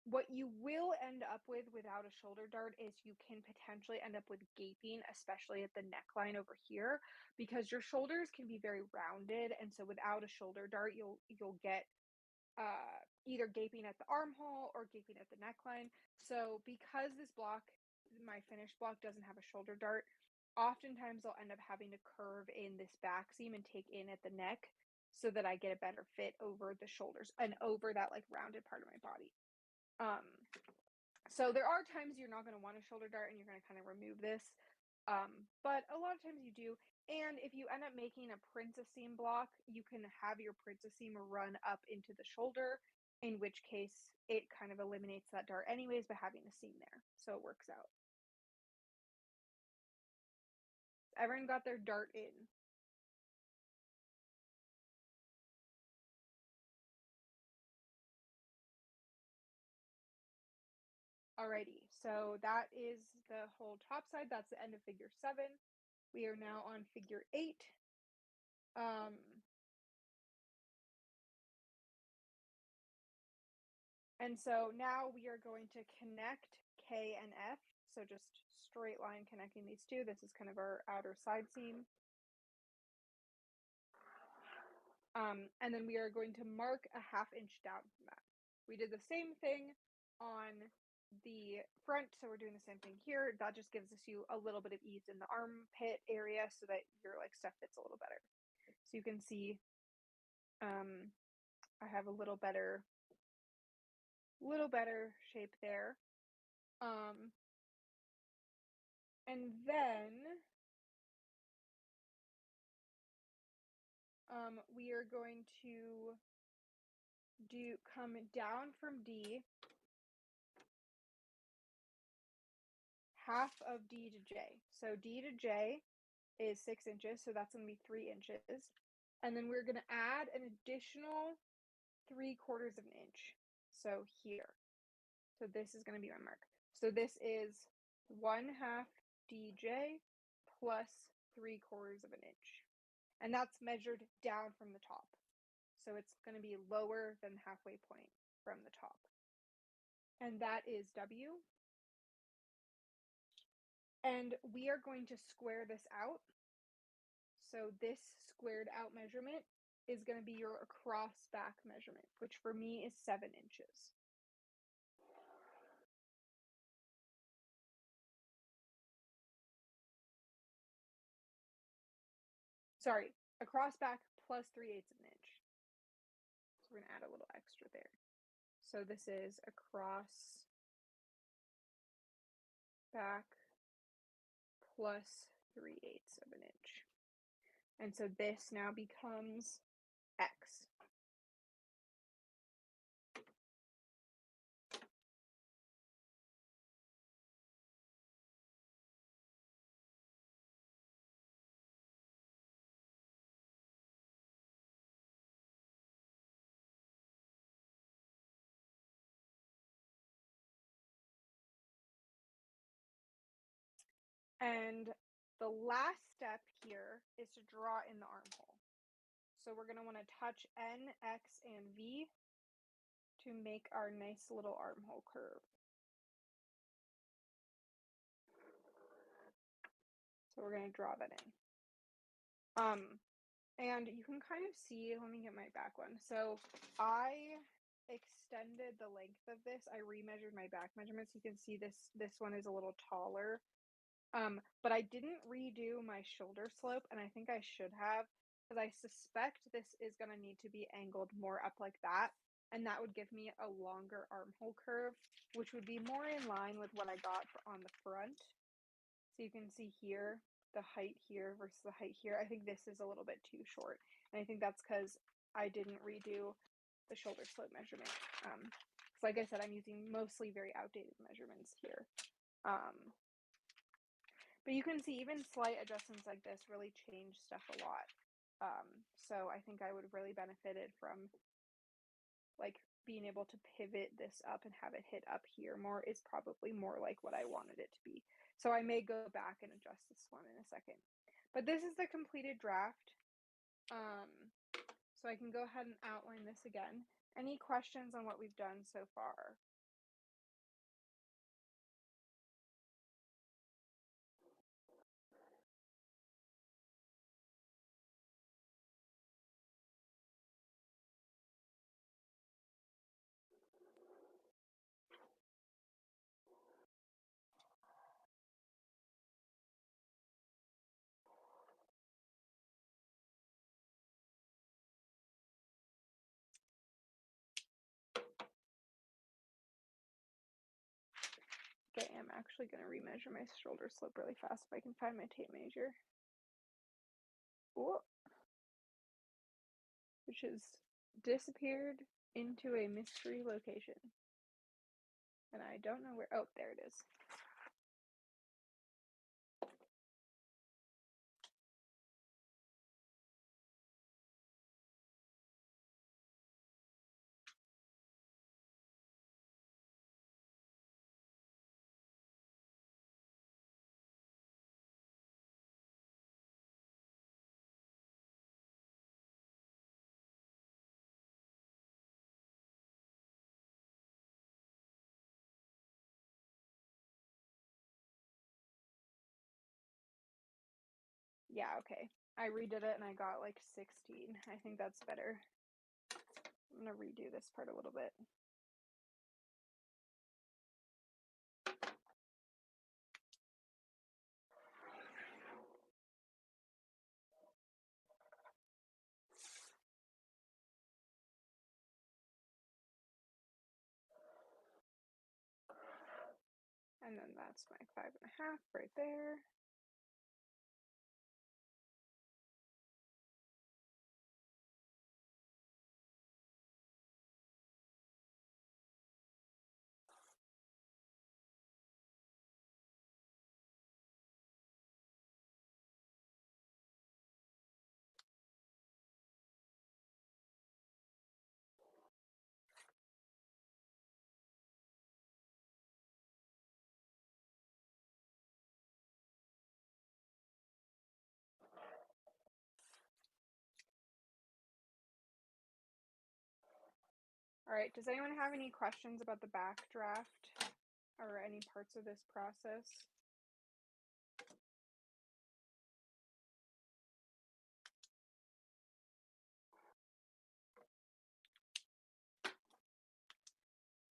[SPEAKER 1] What you will end up with without a shoulder dart is you can potentially end up with gaping, especially at the neckline over here, because your shoulders can be very rounded, and so without a shoulder dart, you'll get either gaping at the armhole or gaping at the neckline. So because this block, my finished block, doesn't have a shoulder dart, oftentimes I'll end up having to curve in this back seam and take in at the neck so that I get a better fit over the shoulders and over that like rounded part of my body. So there are times you're not going to want a shoulder dart and you're going to kind of remove this. But a lot of times you do. And if you end up making a princess seam block, you can have your princess seam run up into the shoulder, in which case it kind of eliminates that dart anyways by having a seam there. So it works out. Everyone got their dart in. Alrighty, so that is the whole top side. That's the end of figure 7. We are now on figure 8. And so now we are going to connect K and F. So just straight line connecting these two. This is kind of our outer side seam. And then we are going to mark a 1/2 inch down from that. We did the same thing on the front, so we're doing the same thing here. That just gives us you a little bit of ease in the armpit area so that your like stuff fits a little better. So you can see I have a little better shape there. And then we are going to come down from D, 1/2 of D to J. So D to J is 6 inches, so that's going to be 3 inches. And then we're going to add an additional 3/4 of an inch. So here. So this is going to be my mark. So this is 1/2 DJ plus 3/4 of an inch. And that's measured down from the top. So it's going to be lower than the halfway point from the top. And that is W. And we are going to square this out. So this squared out measurement is going to be your across back measurement, which for me is 7 inches. Sorry, across back plus 3/8 of an inch. So we're going to add a little extra there. So this is across back plus 3/8 of an inch. And so this now becomes X. And the last step here is to draw in the armhole. So we're going to want to touch N, X, and V to make our nice little armhole curve. So we're going to draw that in. And you can kind of see, let me get my back one. So I extended the length of this. I remeasured my back measurements. You can see this one is a little taller. But I didn't redo my shoulder slope, and I think I should have, because I suspect this is going to need to be angled more up like that, and that would give me a longer armhole curve, which would be more in line with what I got on the front. So you can see here, the height here versus the height here. I think this is a little bit too short, and I think that's because I didn't redo the shoulder slope measurement. So like I said, I'm using mostly very outdated measurements here. But you can see even slight adjustments like this really change stuff a lot. So I think I would have really benefited from like being able to pivot this up and have it hit up here more is probably more like what I wanted it to be. So I may go back and adjust this one in a second. But this is the completed draft. So I can go ahead and outline this again. Any questions on what we've done so far? Okay, I'm actually going to remeasure my shoulder slope really fast if I can find my tape measure. Whoa. Which has disappeared into a mystery location. And I don't know where. Oh, there it is. Yeah, okay. I redid it and I got like 16. I think that's better. I'm going to redo this part a little bit. And then that's my 5.5 right there. All right, does anyone have any questions about the back draft or any parts of this process?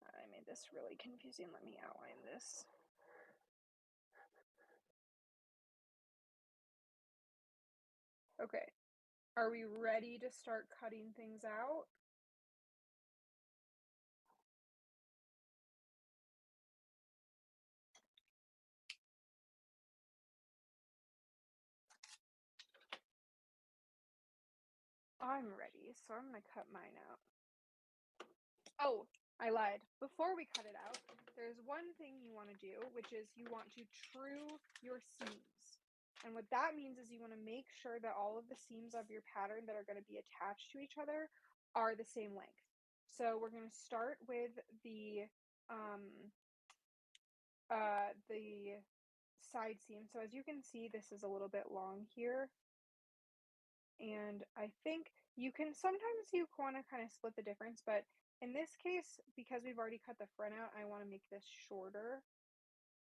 [SPEAKER 1] I made this really confusing. Let me outline this. Okay, are we ready to start cutting things out? I'm ready, so I'm gonna cut mine out. Oh, I lied. Before we cut it out, there's one thing you want to do, which is you want to true your seams. And what that means is you want to make sure that all of the seams of your pattern that are going to be attached to each other are the same length. So we're going to start with the side seam. So as you can see, this is a little bit long here. And I think you can sometimes you want to kind of split the difference, but in this case, because we've already cut the front out, I want to make this shorter.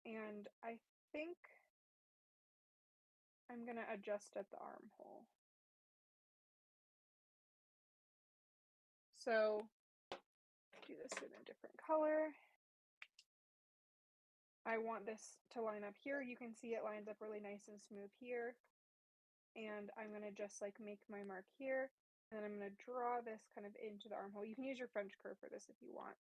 [SPEAKER 1] And I think I'm going to adjust at the armhole. So do this in a different color. I want this to line up here. You can see it lines up really nice and smooth here. And I'm going to just like make my mark here. And then I'm going to draw this kind of into the armhole. You can use your French curve for this if you want.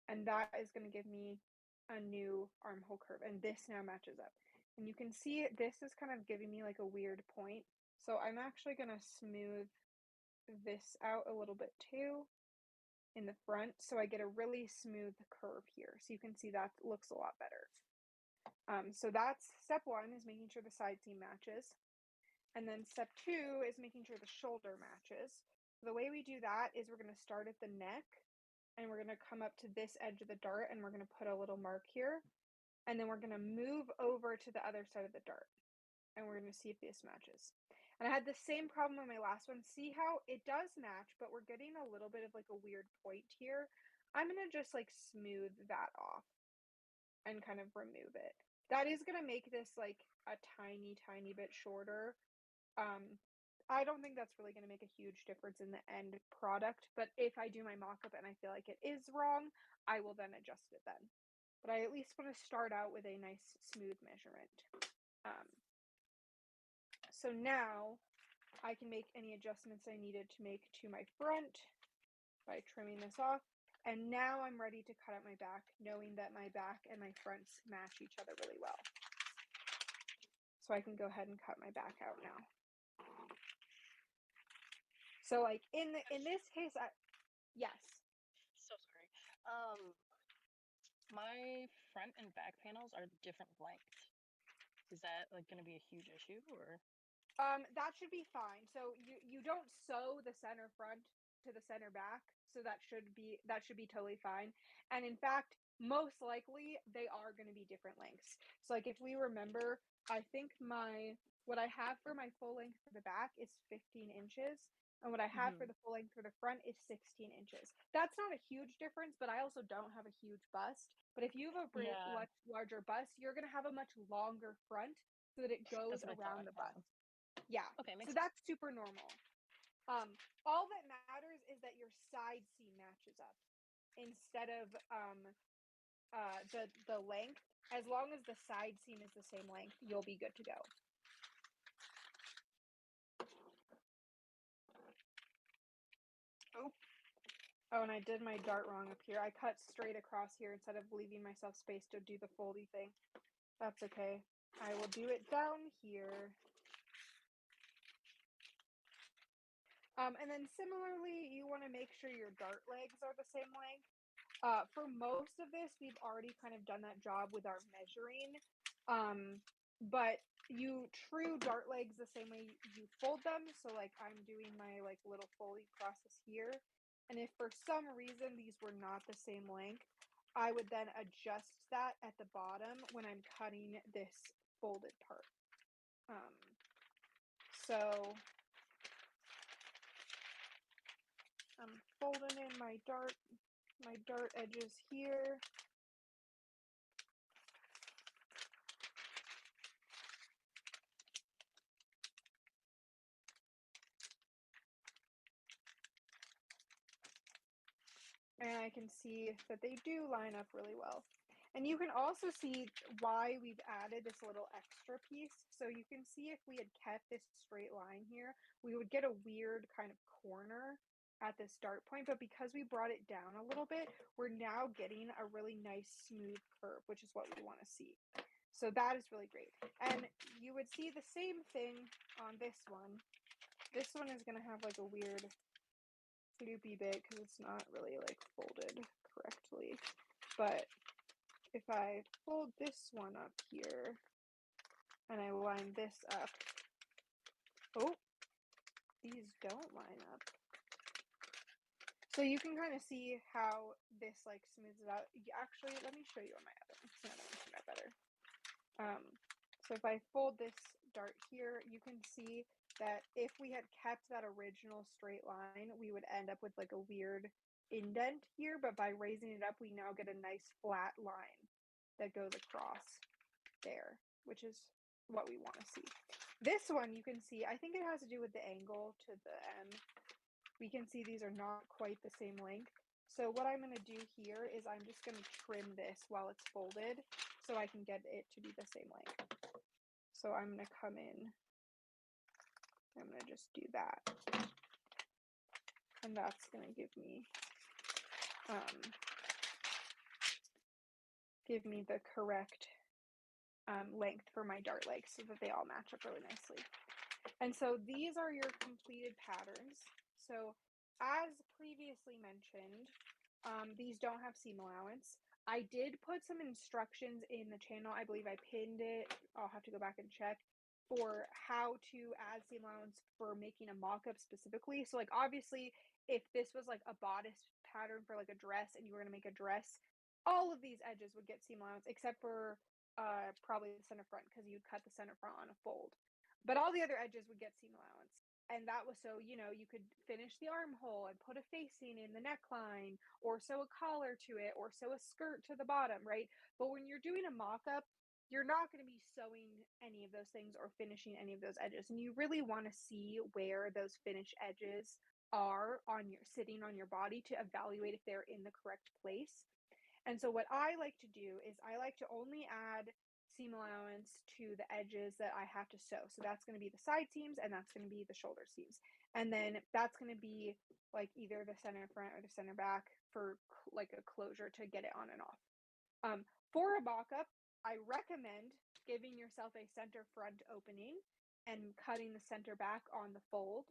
[SPEAKER 1] And that is going to give me a new armhole curve. And this now matches up. And you can see this is kind of giving me like a weird point. So I'm actually going to smooth this out a little bit too in the front. So I get a really smooth curve here. So you can see that looks a lot better. So that's step one, is making sure the side seam matches. And then step two is making sure the shoulder matches. The way we do that is we're going to start at the neck and we're going to come up to this edge of the dart and we're going to put a little mark here. And then we're going to move over to the other side of the dart. And we're going to see if this matches. And I had the same problem on my last one. See how it does match, but we're getting a little bit of like a weird point here. I'm going to just like smooth that off and kind of remove it. That is going to make this like a tiny, tiny bit shorter. I don't think that's really going to make a huge difference in the end product, but if I do my mock-up and I feel like it is wrong, I will then adjust it then. But I at least want to start out with a nice smooth measurement. So now I can make any adjustments I needed to make to my front by trimming this off. And now I'm ready to cut out my back, knowing that my back and my fronts match each other really well. So I can go ahead and cut my back out now. So like in this case, yes.
[SPEAKER 2] So sorry. My front and back panels are different lengths. Is that like going to be a huge issue, or?
[SPEAKER 1] That should be fine. So you don't sew the center front to the center back, so that should be totally fine. And in fact, most likely they are going to be different lengths. So like if we remember, I think what I have for my full length for the back is 15 inches, and what I have for the full length for the front is 16 inches. That's not a huge difference, but I also don't have a huge bust. But if you have a much larger bust, you're going to have a much longer front so that it goes around the bust. Yeah.
[SPEAKER 2] Okay,
[SPEAKER 1] so that's super normal. All that matters is that your side seam matches up instead of the length. As long as the side seam is the same length, you'll be good to go. Oh, and I did my dart wrong up here. I cut straight across here instead of leaving myself space to do the foldy thing. That's okay. I will do it down here. And then similarly, you want to make sure your dart legs are the same length. For most of this, we've already kind of done that job with our measuring. But you true dart legs the same way you fold them. So like I'm doing my like little folding process here. And if for some reason these were not the same length, I would then adjust that at the bottom when I'm cutting this folded part. So I'm folding in my dart edges here. And I can see that they do line up really well. And you can also see why we've added this little extra piece. So you can see if we had kept this straight line here, we would get a weird kind of corner at this dart point. But because we brought it down a little bit, we're now getting a really nice smooth curve, which is what we want to see. So that is really great. And you would see the same thing on this one. This one is going to have like a weird loopy bit because it's not really like folded correctly. But if I fold this one up here and I line this up, oh, these don't line up. So you can kind of see how this like smooths it out. Actually, let me show you on my other one. So that better. So if I fold this dart here, you can see that if we had kept that original straight line, we would end up with like a weird indent here, but by raising it up, we now get a nice flat line that goes across there, which is what we want to see. This one, you can see, I think it has to do with the angle to the M. We can see these are not quite the same length. So what I'm going to do here is I'm just going to trim this while it's folded so I can get it to be the same length. So I'm going to come in, I'm going to just do that. And that's going to give me the correct length for my dart legs so that they all match up really nicely. And so these are your completed patterns. So as previously mentioned, these don't have seam allowance. I did put some instructions in the channel. I believe I pinned it. I'll have to go back and check for how to add seam allowance for making a mock-up specifically. So like obviously if this was like a bodice pattern for like a dress and you were going to make a dress, all of these edges would get seam allowance except for probably the center front because you'd cut the center front on a fold. But all the other edges would get seam allowance. And that was so, you know, you could finish the armhole and put a facing in the neckline or sew a collar to it or sew a skirt to the bottom, right? But when you're doing a mock-up, you're not going to be sewing any of those things or finishing any of those edges. And you really want to see where those finished edges are on your sitting on your body to evaluate if they're in the correct place. And so what I like to do is I like to only add seam allowance to the edges that I have to sew. So that's going to be the side seams and that's going to be the shoulder seams. And then that's going to be like either the center front or the center back for like a closure to get it on and off. For a mock-up, I recommend giving yourself a center front opening and cutting the center back on the fold,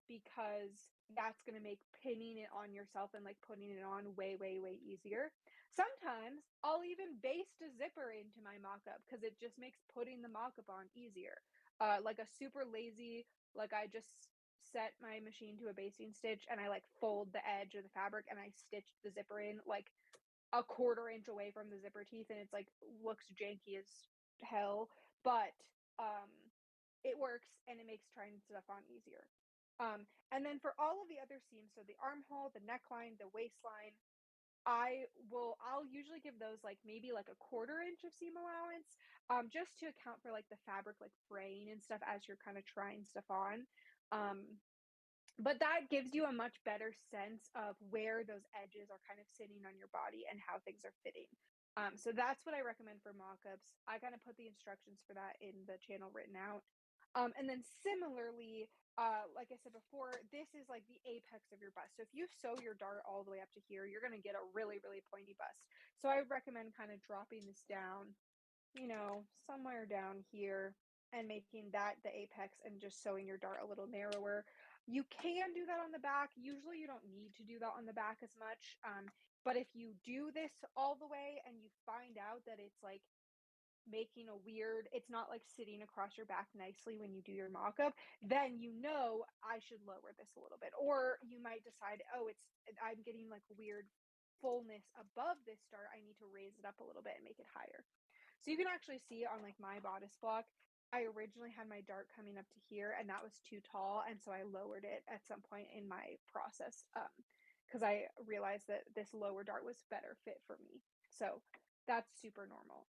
[SPEAKER 1] because that's going to make pinning it on yourself and like putting it on way, way, way easier. Sometimes I'll even baste a zipper into my mock-up because it just makes putting the mock-up on easier. Like a super lazy, like I just set my machine to a basting stitch and I like fold the edge of the fabric and I stitched the zipper in like a quarter inch away from the zipper teeth, and it's like looks janky as hell, but it works and it makes trying stuff on easier. And then for all of the other seams, so the armhole, the neckline, the waistline, I'll usually give those like maybe like a quarter inch of seam allowance, just to account for like the fabric like fraying and stuff as you're kind of trying stuff on. But that gives you a much better sense of where those edges are kind of sitting on your body and how things are fitting. So that's what I recommend for mock-ups. I kind of put the instructions for that in the channel written out. And then similarly, like I said before, this is like the apex of your bust. So if you sew your dart all the way up to here, you're going to get a really, really pointy bust. So I would recommend kind of dropping this down, somewhere down here and making that the apex and just sewing your dart a little narrower. You can do that on the back. Usually you don't need to do that on the back as much. But if you do this all the way and you find out that it's like making a weird, it's not like sitting across your back nicely when you do your mock-up, then I should lower this a little bit. Or you might decide, oh, I'm getting like weird fullness above this dart. I need to raise it up a little bit and make it higher. So you can actually see on like my bodice block, I originally had my dart coming up to here and that was too tall. And so I lowered it at some point in my process, because I realized that this lower dart was better fit for me. So that's super normal.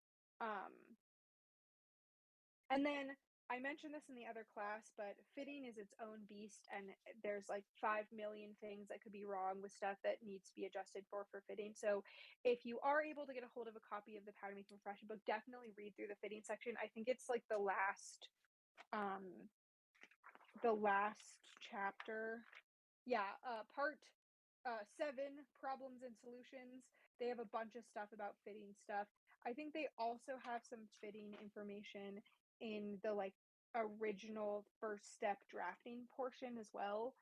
[SPEAKER 1] And then I mentioned this in the other class, but fitting is its own beast, and there's like 5 million things that could be wrong with stuff that needs to be adjusted for fitting. So if you are able to get a hold of a copy of the Pattern Making Profession book, definitely read through the fitting section. I think it's like the last chapter. Yeah, part 7, Problems and Solutions. They have a bunch of stuff about fitting stuff. I think they also have some fitting information in the like original first step drafting portion as well.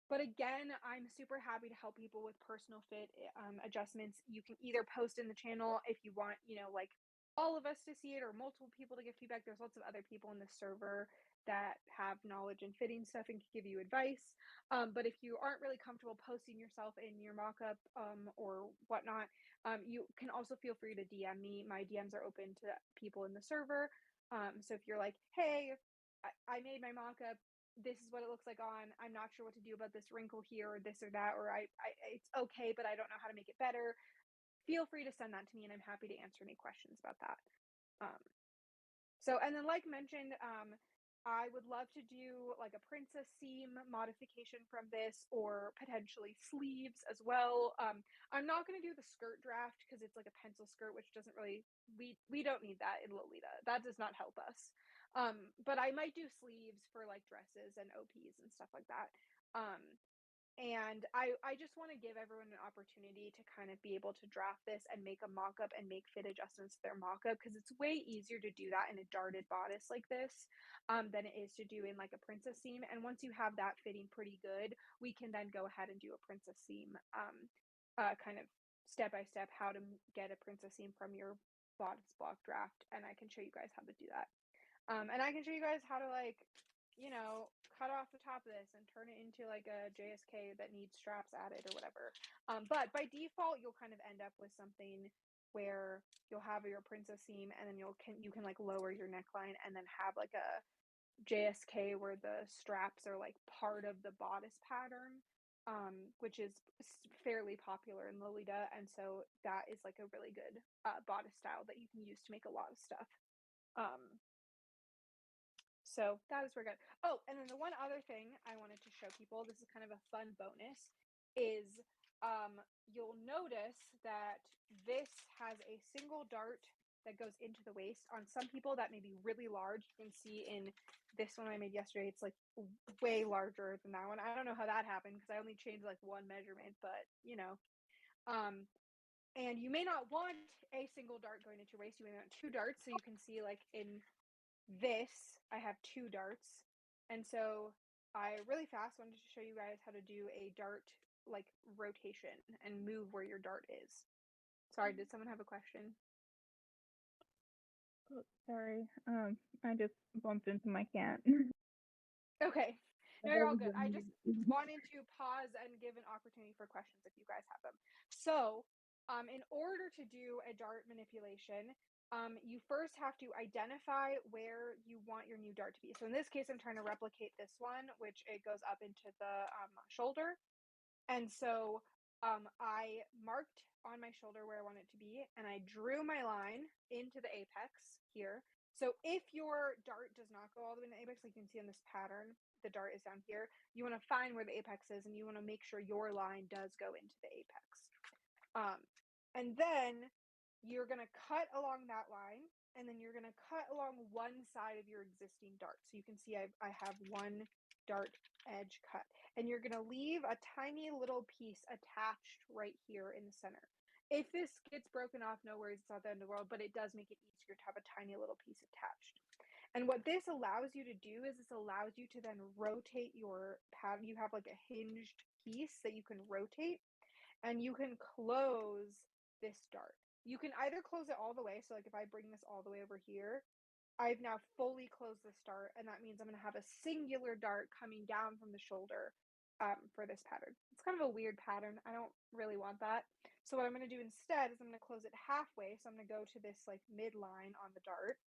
[SPEAKER 1] But again, I'm super happy to help people with personal fit adjustments. You can either post in the channel if you want, like all of us to see it or multiple people to give feedback. There's lots of other people in the server that have knowledge in fitting stuff and can give you advice. But if you aren't really comfortable posting yourself in your mock-up or whatnot, you can also feel free to DM me. My DMs are open to people in the server. So if you're like, hey, I made my mock-up, this is what it looks like on, I'm not sure what to do about this wrinkle here or this or that, or it's okay, but I don't know how to make it better, feel free to send that to me and I'm happy to answer any questions about that. And then like mentioned, I would love to do like a princess seam modification from this or potentially sleeves as well. I'm not going to do the skirt draft because it's like a pencil skirt, which doesn't really, we don't need that in Lolita. That does not help us. But I might do sleeves for like dresses and OPs and stuff like that. And I just want to give everyone an opportunity to kind of be able to draft this and make a mock-up and make fit adjustments to their mock-up, because it's way easier to do that in a darted bodice like this than it is to do in like a princess seam. And once you have that fitting pretty good, we can then go ahead and do a princess seam, kind of step by step how to get a princess seam from your bodice block draft. And I can show you guys how to do that. And I can show you guys how to like, cut off the top of this and turn it into like a JSK that needs straps added or whatever. But by default, you'll kind of end up with something where you'll have your princess seam and then you can like lower your neckline and then have like a JSK where the straps are like part of the bodice pattern, which is fairly popular in Lolita. And so that is like a really good bodice style that you can use to make a lot of stuff. So that is very good. Oh, and then the one other thing I wanted to show people, this is kind of a fun bonus, is you'll notice that this has a single dart that goes into the waist. On some people that may be really large. You can see in this one I made yesterday, it's like way larger than that one. I don't know how that happened because I only changed like one measurement, but you know. And you may not want a single dart going into your waist. You may want 2 darts. So you can see like in this, I have 2 darts. And so I really fast wanted to show you guys how to do a dart like rotation and move where your dart is. Sorry, did someone have a question?
[SPEAKER 3] Oh, sorry. I just bumped into my cat.
[SPEAKER 1] Okay. No, you're all good. I just wanted to pause and give an opportunity for questions if you guys have them. So, in order to do a dart manipulation, you first have to identify where you want your new dart to be. So in this case, I'm trying to replicate this one, which it goes up into the shoulder. And so I marked on my shoulder where I want it to be, and I drew my line into the apex here. So if your dart does not go all the way to the apex, like you can see in this pattern, the dart is down here, you want to find where the apex is, and you want to make sure your line does go into the apex. And then you're going to cut along that line, and then you're going to cut along one side of your existing dart. So you can see I have one dart edge cut, and you're going to leave a tiny little piece attached right here in the center. If this gets broken off, no worries, it's not the end of the world, but it does make it easier to have a tiny little piece attached. And what this allows you to do is this allows you to then rotate your pattern. You have like a hinged piece that you can rotate, and you can close this dart. You can either close it all the way. So like if I bring this all the way over here, I've now fully closed this dart, and that means I'm going to have a singular dart coming down from the shoulder for this pattern. It's kind of a weird pattern. I don't really want that. So what I'm going to do instead is I'm going to close it halfway. So I'm going to go to this like midline on the dart,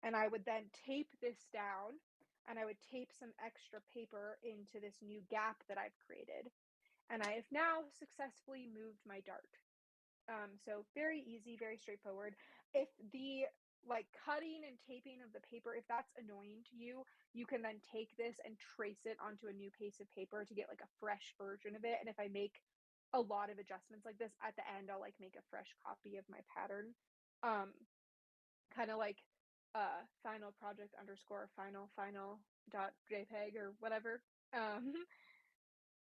[SPEAKER 1] and I would then tape this down, and I would tape some extra paper into this new gap that I've created. And I have now successfully moved my dart. So very easy, very straightforward. If the like cutting and taping of the paper, if that's annoying to you, you can then take this and trace it onto a new piece of paper to get like a fresh version of it. And if I make a lot of adjustments like this at the end, I'll like make a fresh copy of my pattern. Kind of like final project underscore final dot jpeg or whatever.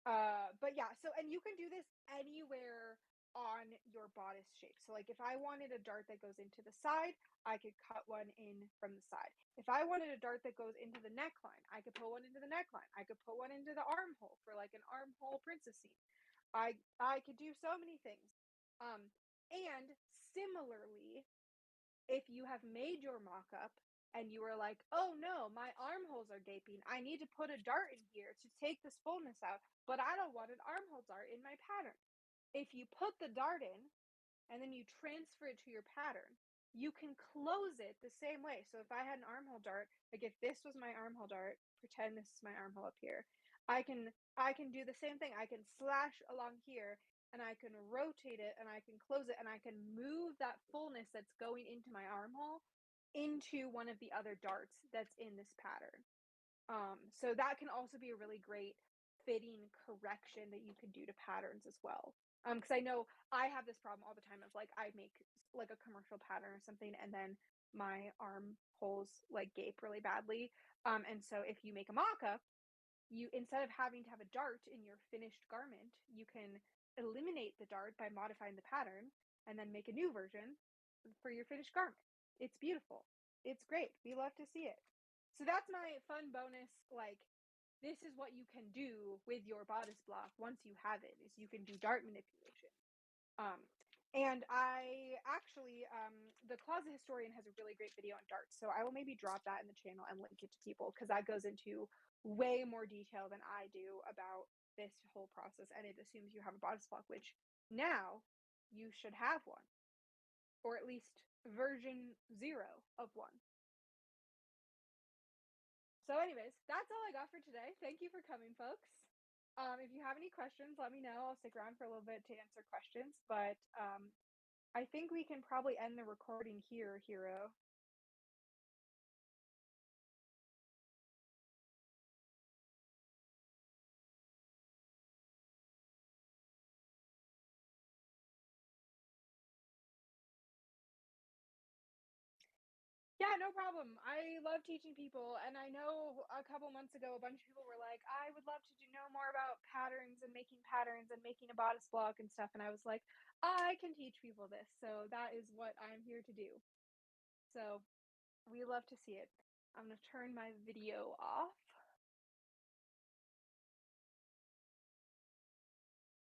[SPEAKER 1] But yeah, so and you can do this anywhere on your bodice shape. So like if I wanted a dart that goes into the side, I could cut one in from the side. If I wanted a dart that goes into the neckline, I could put one into the neckline. I could put one into the armhole for like an armhole princess scene. I could do so many things. And similarly, if you have made your mock-up and you are like, oh no, my armholes are gaping, I need to put a dart in here to take this fullness out, but I don't want an armhole dart in my pattern. If you put the dart in and then you transfer it to your pattern, you can close it the same way. So if I had an armhole dart, like if this was my armhole dart, pretend this is my armhole up here, I can do the same thing. I can slash along here, and I can rotate it, and I can close it, and I can move that fullness that's going into my armhole into one of the other darts that's in this pattern. So that can also be a really great fitting correction that you can do to patterns as well. Because I know I have this problem all the time of like I make like a commercial pattern or something, and then my armholes like gape really badly. And so if you make a mock-up, you instead of having to have a dart in your finished garment, you can eliminate the dart by modifying the pattern and then make a new version for your finished garment. It's beautiful. It's great. We love to see it. So that's my fun bonus. Like, this is what you can do with your bodice block once you have it, is you can do dart manipulation. And I actually, the Closet Historian has a really great video on darts. So I will maybe drop that in the channel and link it to people because that goes into way more detail than I do about this whole process. And it assumes you have a bodice block, which now you should have one, or at least version 0 of one. So anyways, that's all I got for today. Thank you for coming, folks. If you have any questions, let me know. I'll stick around for a little bit to answer questions, but I think we can probably end the recording here, Hero. Yeah, no problem. I love teaching people, and I know a couple months ago, a bunch of people were like, "I would love to know more about patterns and making a bodice block and stuff." And I was like, "I can teach people this." So that is what I'm here to do. So we love to see it. I'm gonna turn my video off.